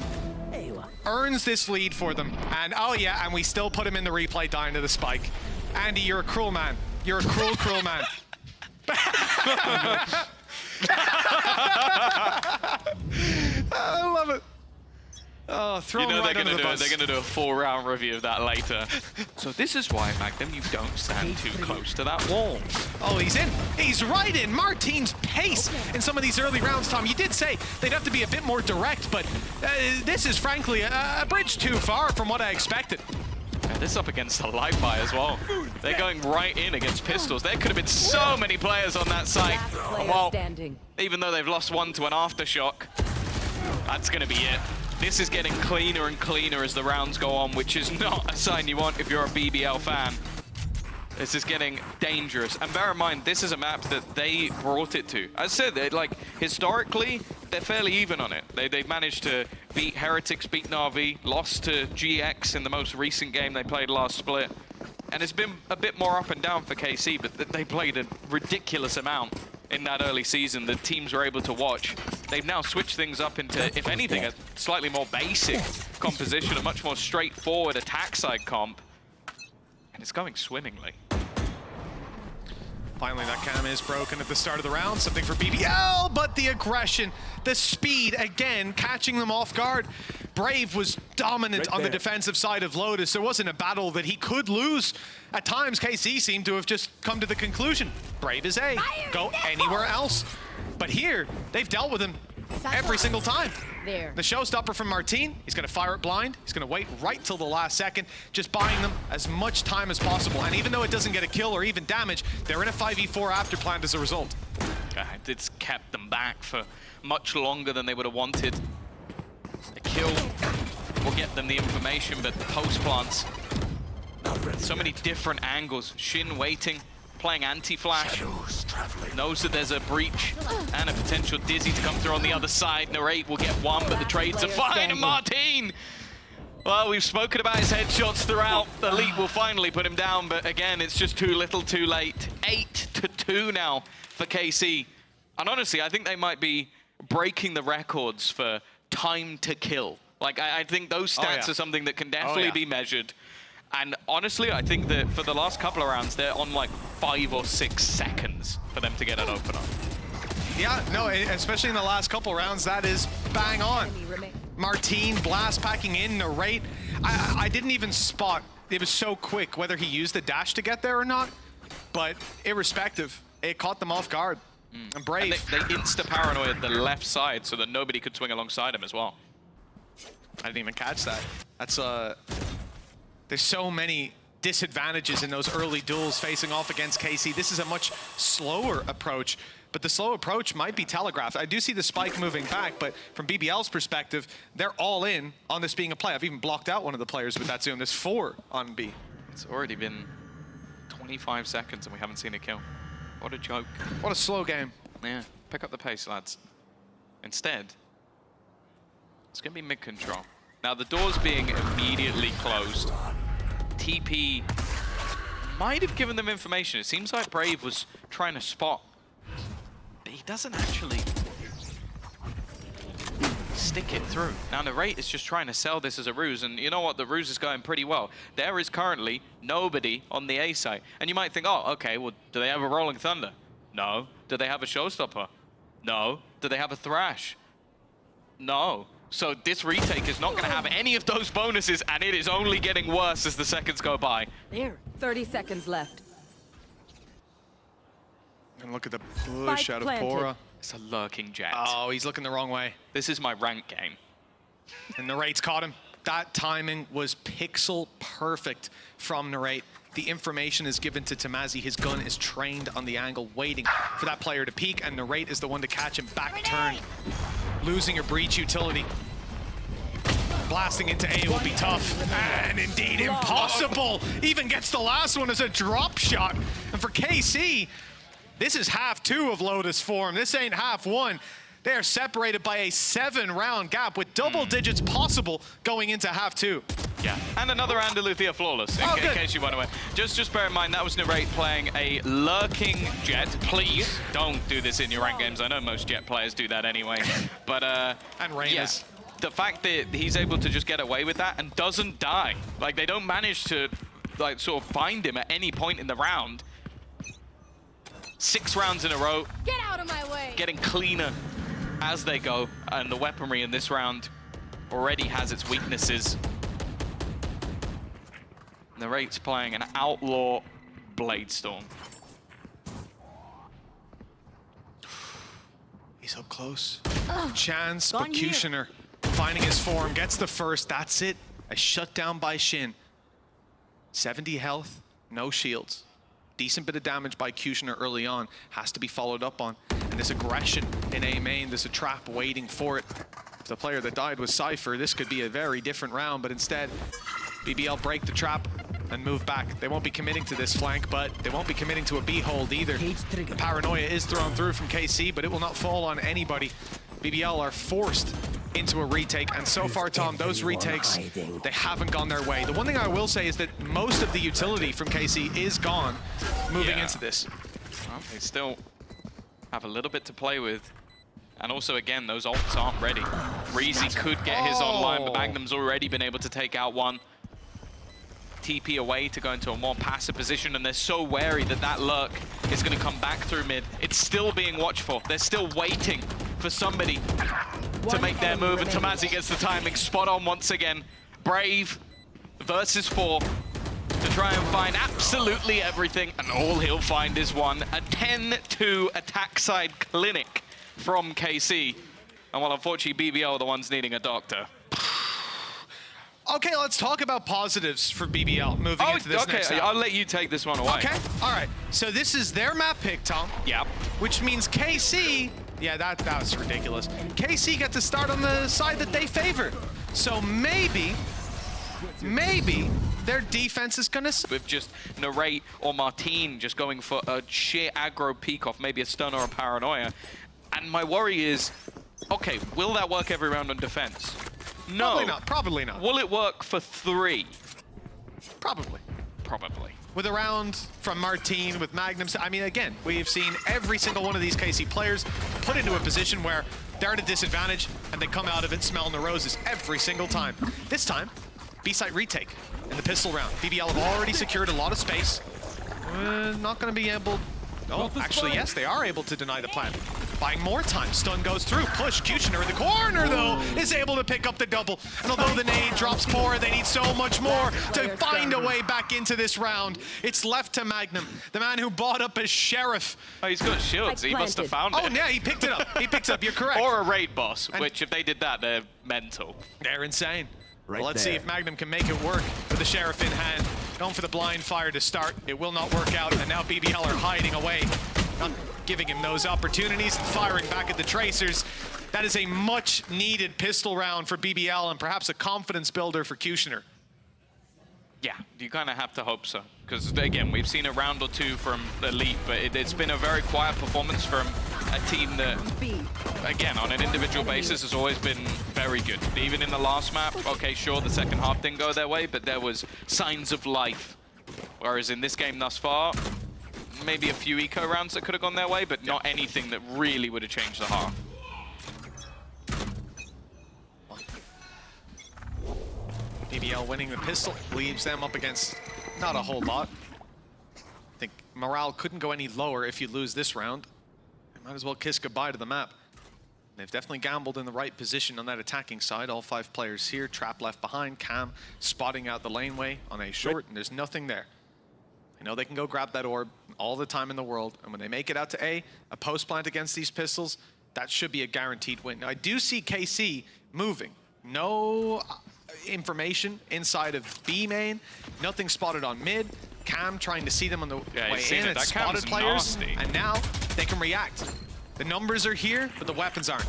Earns this lead for them. And oh yeah, and we still put him in the replay dying to the spike. Andy, you're a cruel man. You're a cruel, cruel man. I love it. Oh, throw him right under the bus. They're gonna do a 4-round review of that later. So this is why, Magnum, you don't stand too close to that wall. Oh, he's in. He's right in. Martin's pace in some of these early rounds, Tom. You did say they'd have to be a bit more direct, but this is frankly a bridge too far from what I expected. And this up against the live fire as well. They're going right in against pistols. There could have been so many players on that site. Well, even though they've lost one to an aftershock, that's gonna be it. This is getting cleaner and cleaner as the rounds go on, which is not a sign you want if you're a BBL fan. This is getting dangerous. And bear in mind, this is a map that they brought it to. As I said, like, historically, they're fairly even on it. They've managed to beat Heretics, beat Na'Vi, lost to GX in the most recent game they played last split. And it's been a bit more up and down for KC, but they played a ridiculous amount in that early season that teams were able to watch. They've now switched things up into, if anything, a slightly more basic composition, a much more straightforward attack side comp. And it's going swimmingly. Finally, that cam is broken at the start of the round. Something for BBL, but the aggression, the speed, again, catching them off guard. Brave was dominant on the defensive side of Lotus. There wasn't a battle that he could lose. At times, KC seemed to have just come to the conclusion, Brave is A, go anywhere else. But here, they've dealt with him every single time. There. The showstopper from Martin, he's going to fire it blind. He's going to wait right till the last second, just buying them as much time as possible. And even though it doesn't get a kill or even damage, they're in a 5v4 after planned as a result. It's kept them back for much longer than they would have wanted. A kill will get them the information, but the post plants, so many different angles. Shin waiting, playing anti-flash, knows that there's a breach and a potential Dizzy to come through on the other side. Narrate will get one, but the trades are fine, and Martin! Well, we've spoken about his headshots throughout. Elite will finally put him down, but again, it's just too little too late. 8-2 now for KC. And honestly, I think they might be breaking the records for time to kill. Like, I think those stats are something that can definitely be measured. And honestly, I think that for the last couple of rounds, they're on like 5 or 6 seconds for them to get an opener. Yeah, no, especially in the last couple rounds, that is bang on. Martin blast packing in, Narrate. I didn't even spot, it was so quick, whether he used the dash to get there or not. But irrespective, it caught them off guard. And Brave. And they insta-paranoid the left side so that nobody could swing alongside him as well. I didn't even catch that. That's there's so many disadvantages in those early duels facing off against KC. This is a much slower approach, but the slow approach might be telegraphed. I do see the spike moving back, but from BBL's perspective, they're all in on this being a play. I've even blocked out one of the players with that zoom. There's 4 on B. It's already been 25 seconds and we haven't seen a kill. What a joke. What a slow game. Yeah, pick up the pace, lads. Instead, it's going to be mid-control. Now, the doors being immediately closed, TP might have given them information. It seems like Brave was trying to spot, but he doesn't actually stick it through. Now, Narrate is just trying to sell this as a ruse, and you know what? The ruse is going pretty well. There is currently nobody on the A site. And you might think, oh, okay, well, do they have a Rolling Thunder? No. Do they have a Showstopper? No. Do they have a Thrash? No. So this retake is not going to have any of those bonuses, and it is only getting worse as the seconds go by. There. 30 seconds left. And look at the push out of Pora. It's a lurking Jet. Oh, he's looking the wrong way. This is my rank game. And Narrate's caught him. That timing was pixel perfect from Narrate. The information is given to Tamazi. His gun is trained on the angle, waiting for that player to peek, and Narrate is the one to catch him back turn. Losing your breach utility. Blasting into A will be tough, and indeed impossible. Even gets the last one as a drop shot. And for KC, this is half 2 of Lotus form. This ain't half 1. They are separated by a 7-round gap with double digits possible going into half 2. Yeah, and another Andalusia flawless, in case you wonder. Just bear in mind, that was Narrate playing a lurking Jet. Please don't do this in your ranked games. I know most Jet players do that anyway. But, and Rainers. Yeah, the fact that he's able to just get away with that and doesn't die. Like, they don't manage to, like, sort of find him at any point in the round. 6 rounds in a row. Get out of my way. Getting cleaner as they go. And the weaponry in this round already has its weaknesses. Narrate's playing an Outlaw Bladestorm. He's up close. Chance, but Kushner finding his form, gets the first. That's it. A shutdown by Shin. 70 health, no shields. Decent bit of damage by Kushner early on. Has to be followed up on. And this aggression in A main, there's a trap waiting for it. If the player that died was Cypher, this could be a very different round, but instead, BBL break the trap and move back. They won't be committing to this flank, but they won't be committing to a B hold either. The paranoia is thrown through from KC, but it will not fall on anybody. BBL are forced into a retake, and so far, Tom, those retakes, they haven't gone their way. The one thing I will say is that most of the utility from KC is gone moving into this. Well, they still have a little bit to play with. And also, again, those ults aren't ready. Reezy could get his online, but Magnum's already been able to take out one. TP away to go into a more passive position, and they're so wary that that lurk is going to come back through mid. It's still being watched for. They're still waiting for somebody to make their move, and Tomazi gets the timing spot on once again. Brave versus 4 to try and find absolutely everything, and all he'll find is one. A 10-2 attack side clinic from KC. And well, unfortunately, BBL are the ones needing a doctor. Okay, let's talk about positives for BBL moving into this next round. I'll let you take this one away. Okay, all right. So this is their map pick, Tom. Yep. Which means KC, yeah, that was ridiculous. KC get to start on the side that they favor. So maybe their defense is gonna... With just Narrate or Martine just going for a sheer aggro peek off, maybe a stun or a paranoia. And my worry is, okay, will that work every round on defense? No. Probably not, probably not. Will it work for 3? Probably. Probably. With a round from Martine, with Magnum, I mean, again, we've seen every single one of these KC players put into a position where they're at a disadvantage and they come out of it smelling the roses every single time. This time, B-site retake in the pistol round. BBL have already secured a lot of space. Not going to be able... Oh, actually, yes, they are able to deny the plan. Buying more time. Stun goes through. Push. Kushner in the corner, though, is able to pick up the double. And although the nade drops 4, they need so much more to find a way back into this round. It's left to Magnum, the man who bought up as Sheriff. Oh, he's got shields. He must have found it. Oh, yeah, he picked it up. He picked it up. You're correct. Or a raid boss, which if they did that, they're mental. They're insane. Well, let's see if Magnum can make it work with the Sheriff in hand. Going for the blind fire to start. It will not work out, and now BBL are hiding away. Not giving him those opportunities, firing back at the Tracers. That is a much-needed pistol round for BBL and perhaps a confidence builder for Kushner. Yeah, you kind of have to hope so. Because, again, we've seen a round or two from Elite, but it's been a very quiet performance from a team that, again, on an individual basis has always been very good. Even in the last map, okay, sure, the second half didn't go their way, but there was signs of life. Whereas in this game thus far, maybe a few eco rounds that could have gone their way, but not anything that really would have changed the half. BBL winning the pistol leaves them up against not a whole lot. I think morale couldn't go any lower if you lose this round. You might as well kiss goodbye to the map. They've definitely gambled in the right position on that attacking side. All 5 players here. Trap left behind. Cam spotting out the laneway on a short, and there's nothing there. They know they can go grab that orb all the time in the world, and when they make it out to A, a post plant against these pistols, that should be a guaranteed win. Now, I do see KC moving. No information inside of B main. Nothing spotted on mid. Cam trying to see them on the way in and spotted players. Nasty. And now they can react. The numbers are here, but the weapons aren't.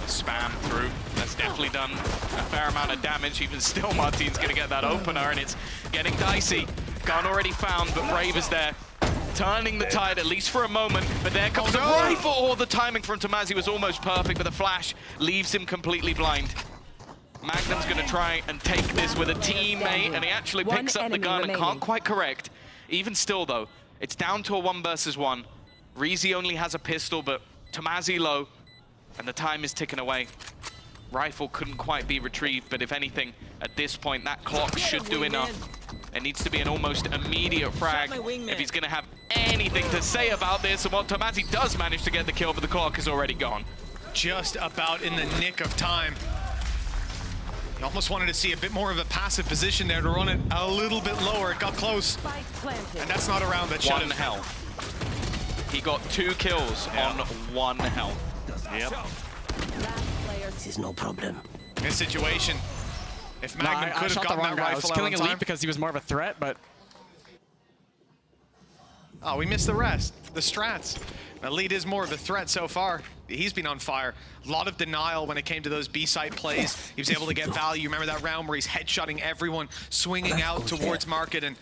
Spam through. That's definitely done a fair amount of damage. Even still, Martine's going to get that opener, and it's getting dicey. Gun already found, but Brave is there. turning the tide at least for a moment, but there comes the rifle. Oh, the timing from Tomazi was almost perfect, but the flash leaves him completely blind. Magnum's gonna try and take this with a teammate, and he actually picks up the gun and can't quite correct. Even still though, it's down to a 1 versus 1. Reezy only has a pistol, but Tomazi low, and the time is ticking away. Rifle couldn't quite be retrieved, but if anything, at this point, that clock should do enough. It needs to be an almost immediate frag if he's going to have anything to say about this. And while Tomazi does manage to get the kill, but the clock is already gone. Just about in the nick of time. You almost wanted to see a bit more of a passive position there to run it a little bit lower. It got close, and that's not a round that should have. 1 health. He got 2 kills on 1 health. Yep. This is no problem. This situation, if Magnum could have gotten that rifle I was out killing on Elite time. because he was more of a threat, but Oh, we missed the rest. The strats. Elite is more of a threat so far. He's been on fire. A lot of denial when it came to those B-site plays. He was able to get value. Remember that round where he's headshotting everyone, swinging out towards market, and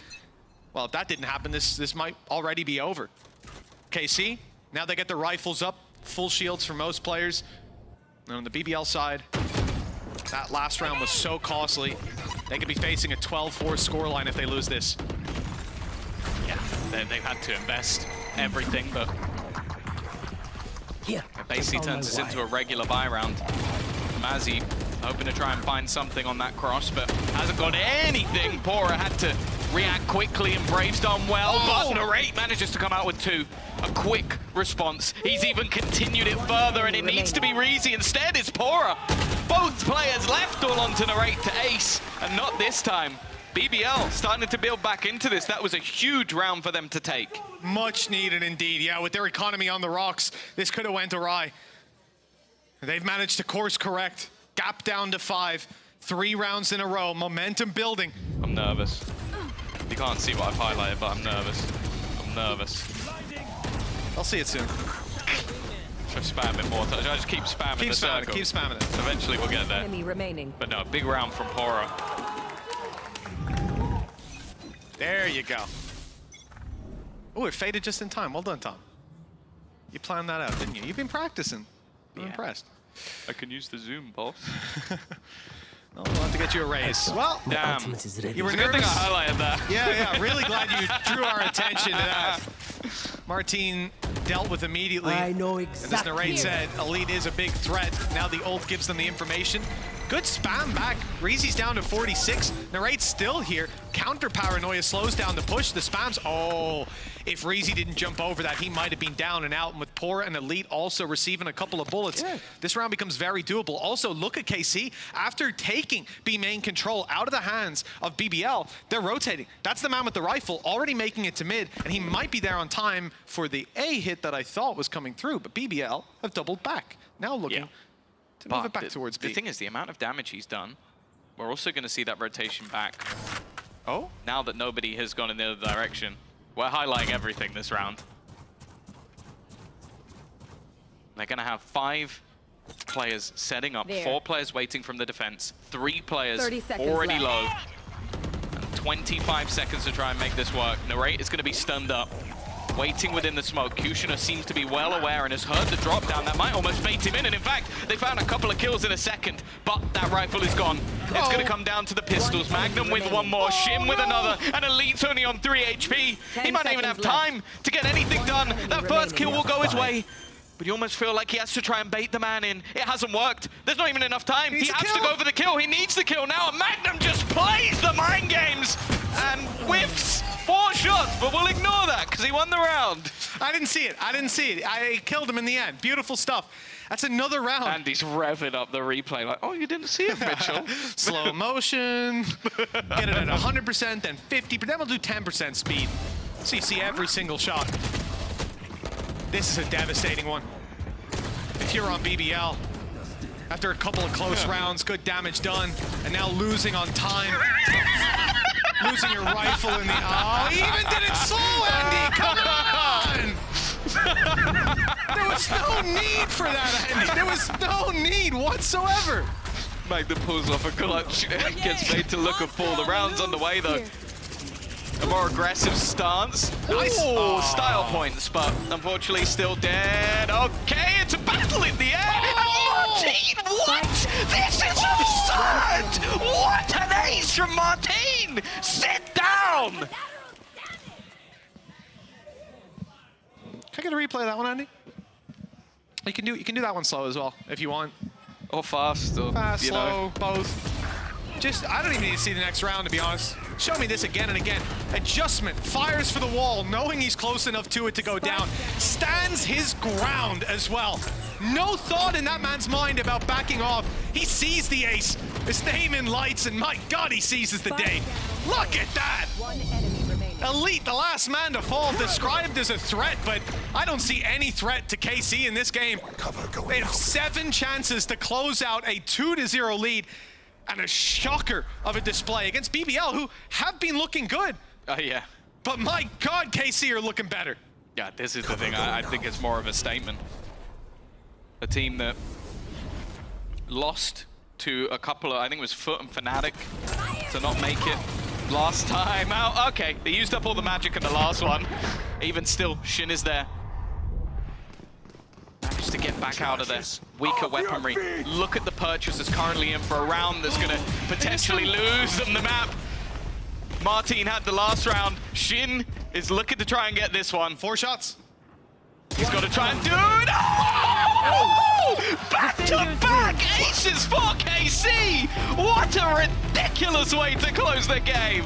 well, if that didn't happen, this might already be over. KC, now they get the rifles up, full shields for most players. And on the BBL side, that last round was so costly. They could be facing a 12-4 scoreline if they lose this. Yeah, they've had to invest everything, but Here. it basically turns this into a regular buy round. Mazzy hoping to try and find something on that cross, but hasn't got anything. Pora had to react quickly and Bravestorm well, but Narrate manages to come out with 2. A quick response. He's even continued it further, and it needs to be Reezy. Instead, it's Pora. Both players left all onto Narrate to ace, and not this time. BBL starting to build back into this. That was a huge round for them to take. Much needed indeed. Yeah, with their economy on the rocks, this could have went awry. They've managed to course correct. Gap down to 5. 3 rounds in a row. Momentum building. I'm nervous. You can't see what I've highlighted, but I'm nervous. I'm nervous. I'll see it soon. Should I spam it more? Should I just keep spamming the circle? Keep spamming it. Eventually we'll get there. Enemy remaining. But no, big round from Pora. There you go. Oh, it faded just in time. Well done, Tom. You planned that out, didn't you? You've been practicing. I'm impressed. I can use the zoom, boss. Oh, we'll have to get you a raise. Well, Damn. you were It's a good thing nervous. I highlighted that. Yeah, really glad you drew our attention to that. Martine dealt with immediately. I know And as exactly. Narrate said, Elite is a big threat. Now the ult gives them the information. Good spam back. Reezy's down to 46. Narrate's still here. Counter paranoia slows down the push. The spams. Oh, if Reezy didn't jump over that, he might have been down and out. And with Pora and Elite also receiving a couple of bullets, this round becomes very doable. Also, look at KC. After taking B main control out of the hands of BBL, they're rotating. That's the man with the rifle, already making it to mid, and he might be there on time for the A hit that I thought was coming through. But BBL have doubled back. Now looking to move it back towards B. The thing is, the amount of damage he's done, we're also going to see that rotation back. Oh? Now that nobody has gone in the other direction. We're highlighting everything this round. They're going to have 5 players setting up, 4 players waiting from the defense, 3 players 30 seconds already left. low, and 25 seconds to try and make this work. Narrate is going to be stunned up, waiting within the smoke. Kushner seems to be well aware and has heard the drop down. That might almost bait him in, and in fact, they found a couple of kills in a second, but that rifle is gone. It's going to come down to the pistols. Magnum with 1 more, Shim with another, and Elite's only on 3 HP. He might not even have time to get anything done. That first kill will go his way, but you almost feel like he has to try and bait the man in. It hasn't worked. There's not even enough time. He has to go for the kill. He needs the kill now, and Magnum just plays the mind games and whiffs 4 shots, but we'll ignore that because he won the round. I didn't see it. I killed him in the end. Beautiful stuff. That's another round. And he's revving up the replay like, oh, you didn't see it, Mitchell. Slow motion. Get it at 100%, then 50%. Then we'll do 10% speed. So you see every single shot. This is a devastating one. If you're on BBL, after a couple of close rounds, good damage done, and now losing on time. Losing your rifle in the... Oh, he even did it slow, Andy! Come on! There was no need for that, Andy. There was no need whatsoever. Magnum pulls off a clutch and gets made to look at 4. The round's on the way, though. A more aggressive stance. Nice. Ooh, Oh. style points, but unfortunately still dead. Okay, it's a battle in the air. Oh. And Martine, what? This is absurd! What an ace from Martine! Sit down! Can I get a replay of that one, Andy? You can do that one slow as well if you want. Or fast, or Fast, you slow, both. Just, I don't even need to see the next round, to be honest. Show me this again and again. Adjustment, fires for the wall, knowing he's close enough to it to go down. Stands his ground as well. No thought in that man's mind about backing off. He sees the ace, his name in lights, and my God, he seizes the day. Look at that! One enemy remaining. Elite, the last man to fall, described as a threat, but I don't see any threat to KC in this game. They have 7 chances to close out a 2-0 lead, and a shocker of a display against BBL, who have been looking good. Oh, yeah. But my God, KC are looking better. Yeah, this is the thing. I think it's more of a statement. A team that lost to a couple of, I think it was Foot and Fnatic, to not make it last time out. Okay, they used up all the magic in the last one. Even still, Shin is there. Managed to get back out of this weaker weaponry. Look at the purchases currently in for a round that's going to potentially lose them the map. Martine had the last round. Shin is looking to try and get this one. 4 shots. He's got to try and do it. Oh! Back-to-back aces for KC! What a ridiculous way to close the game!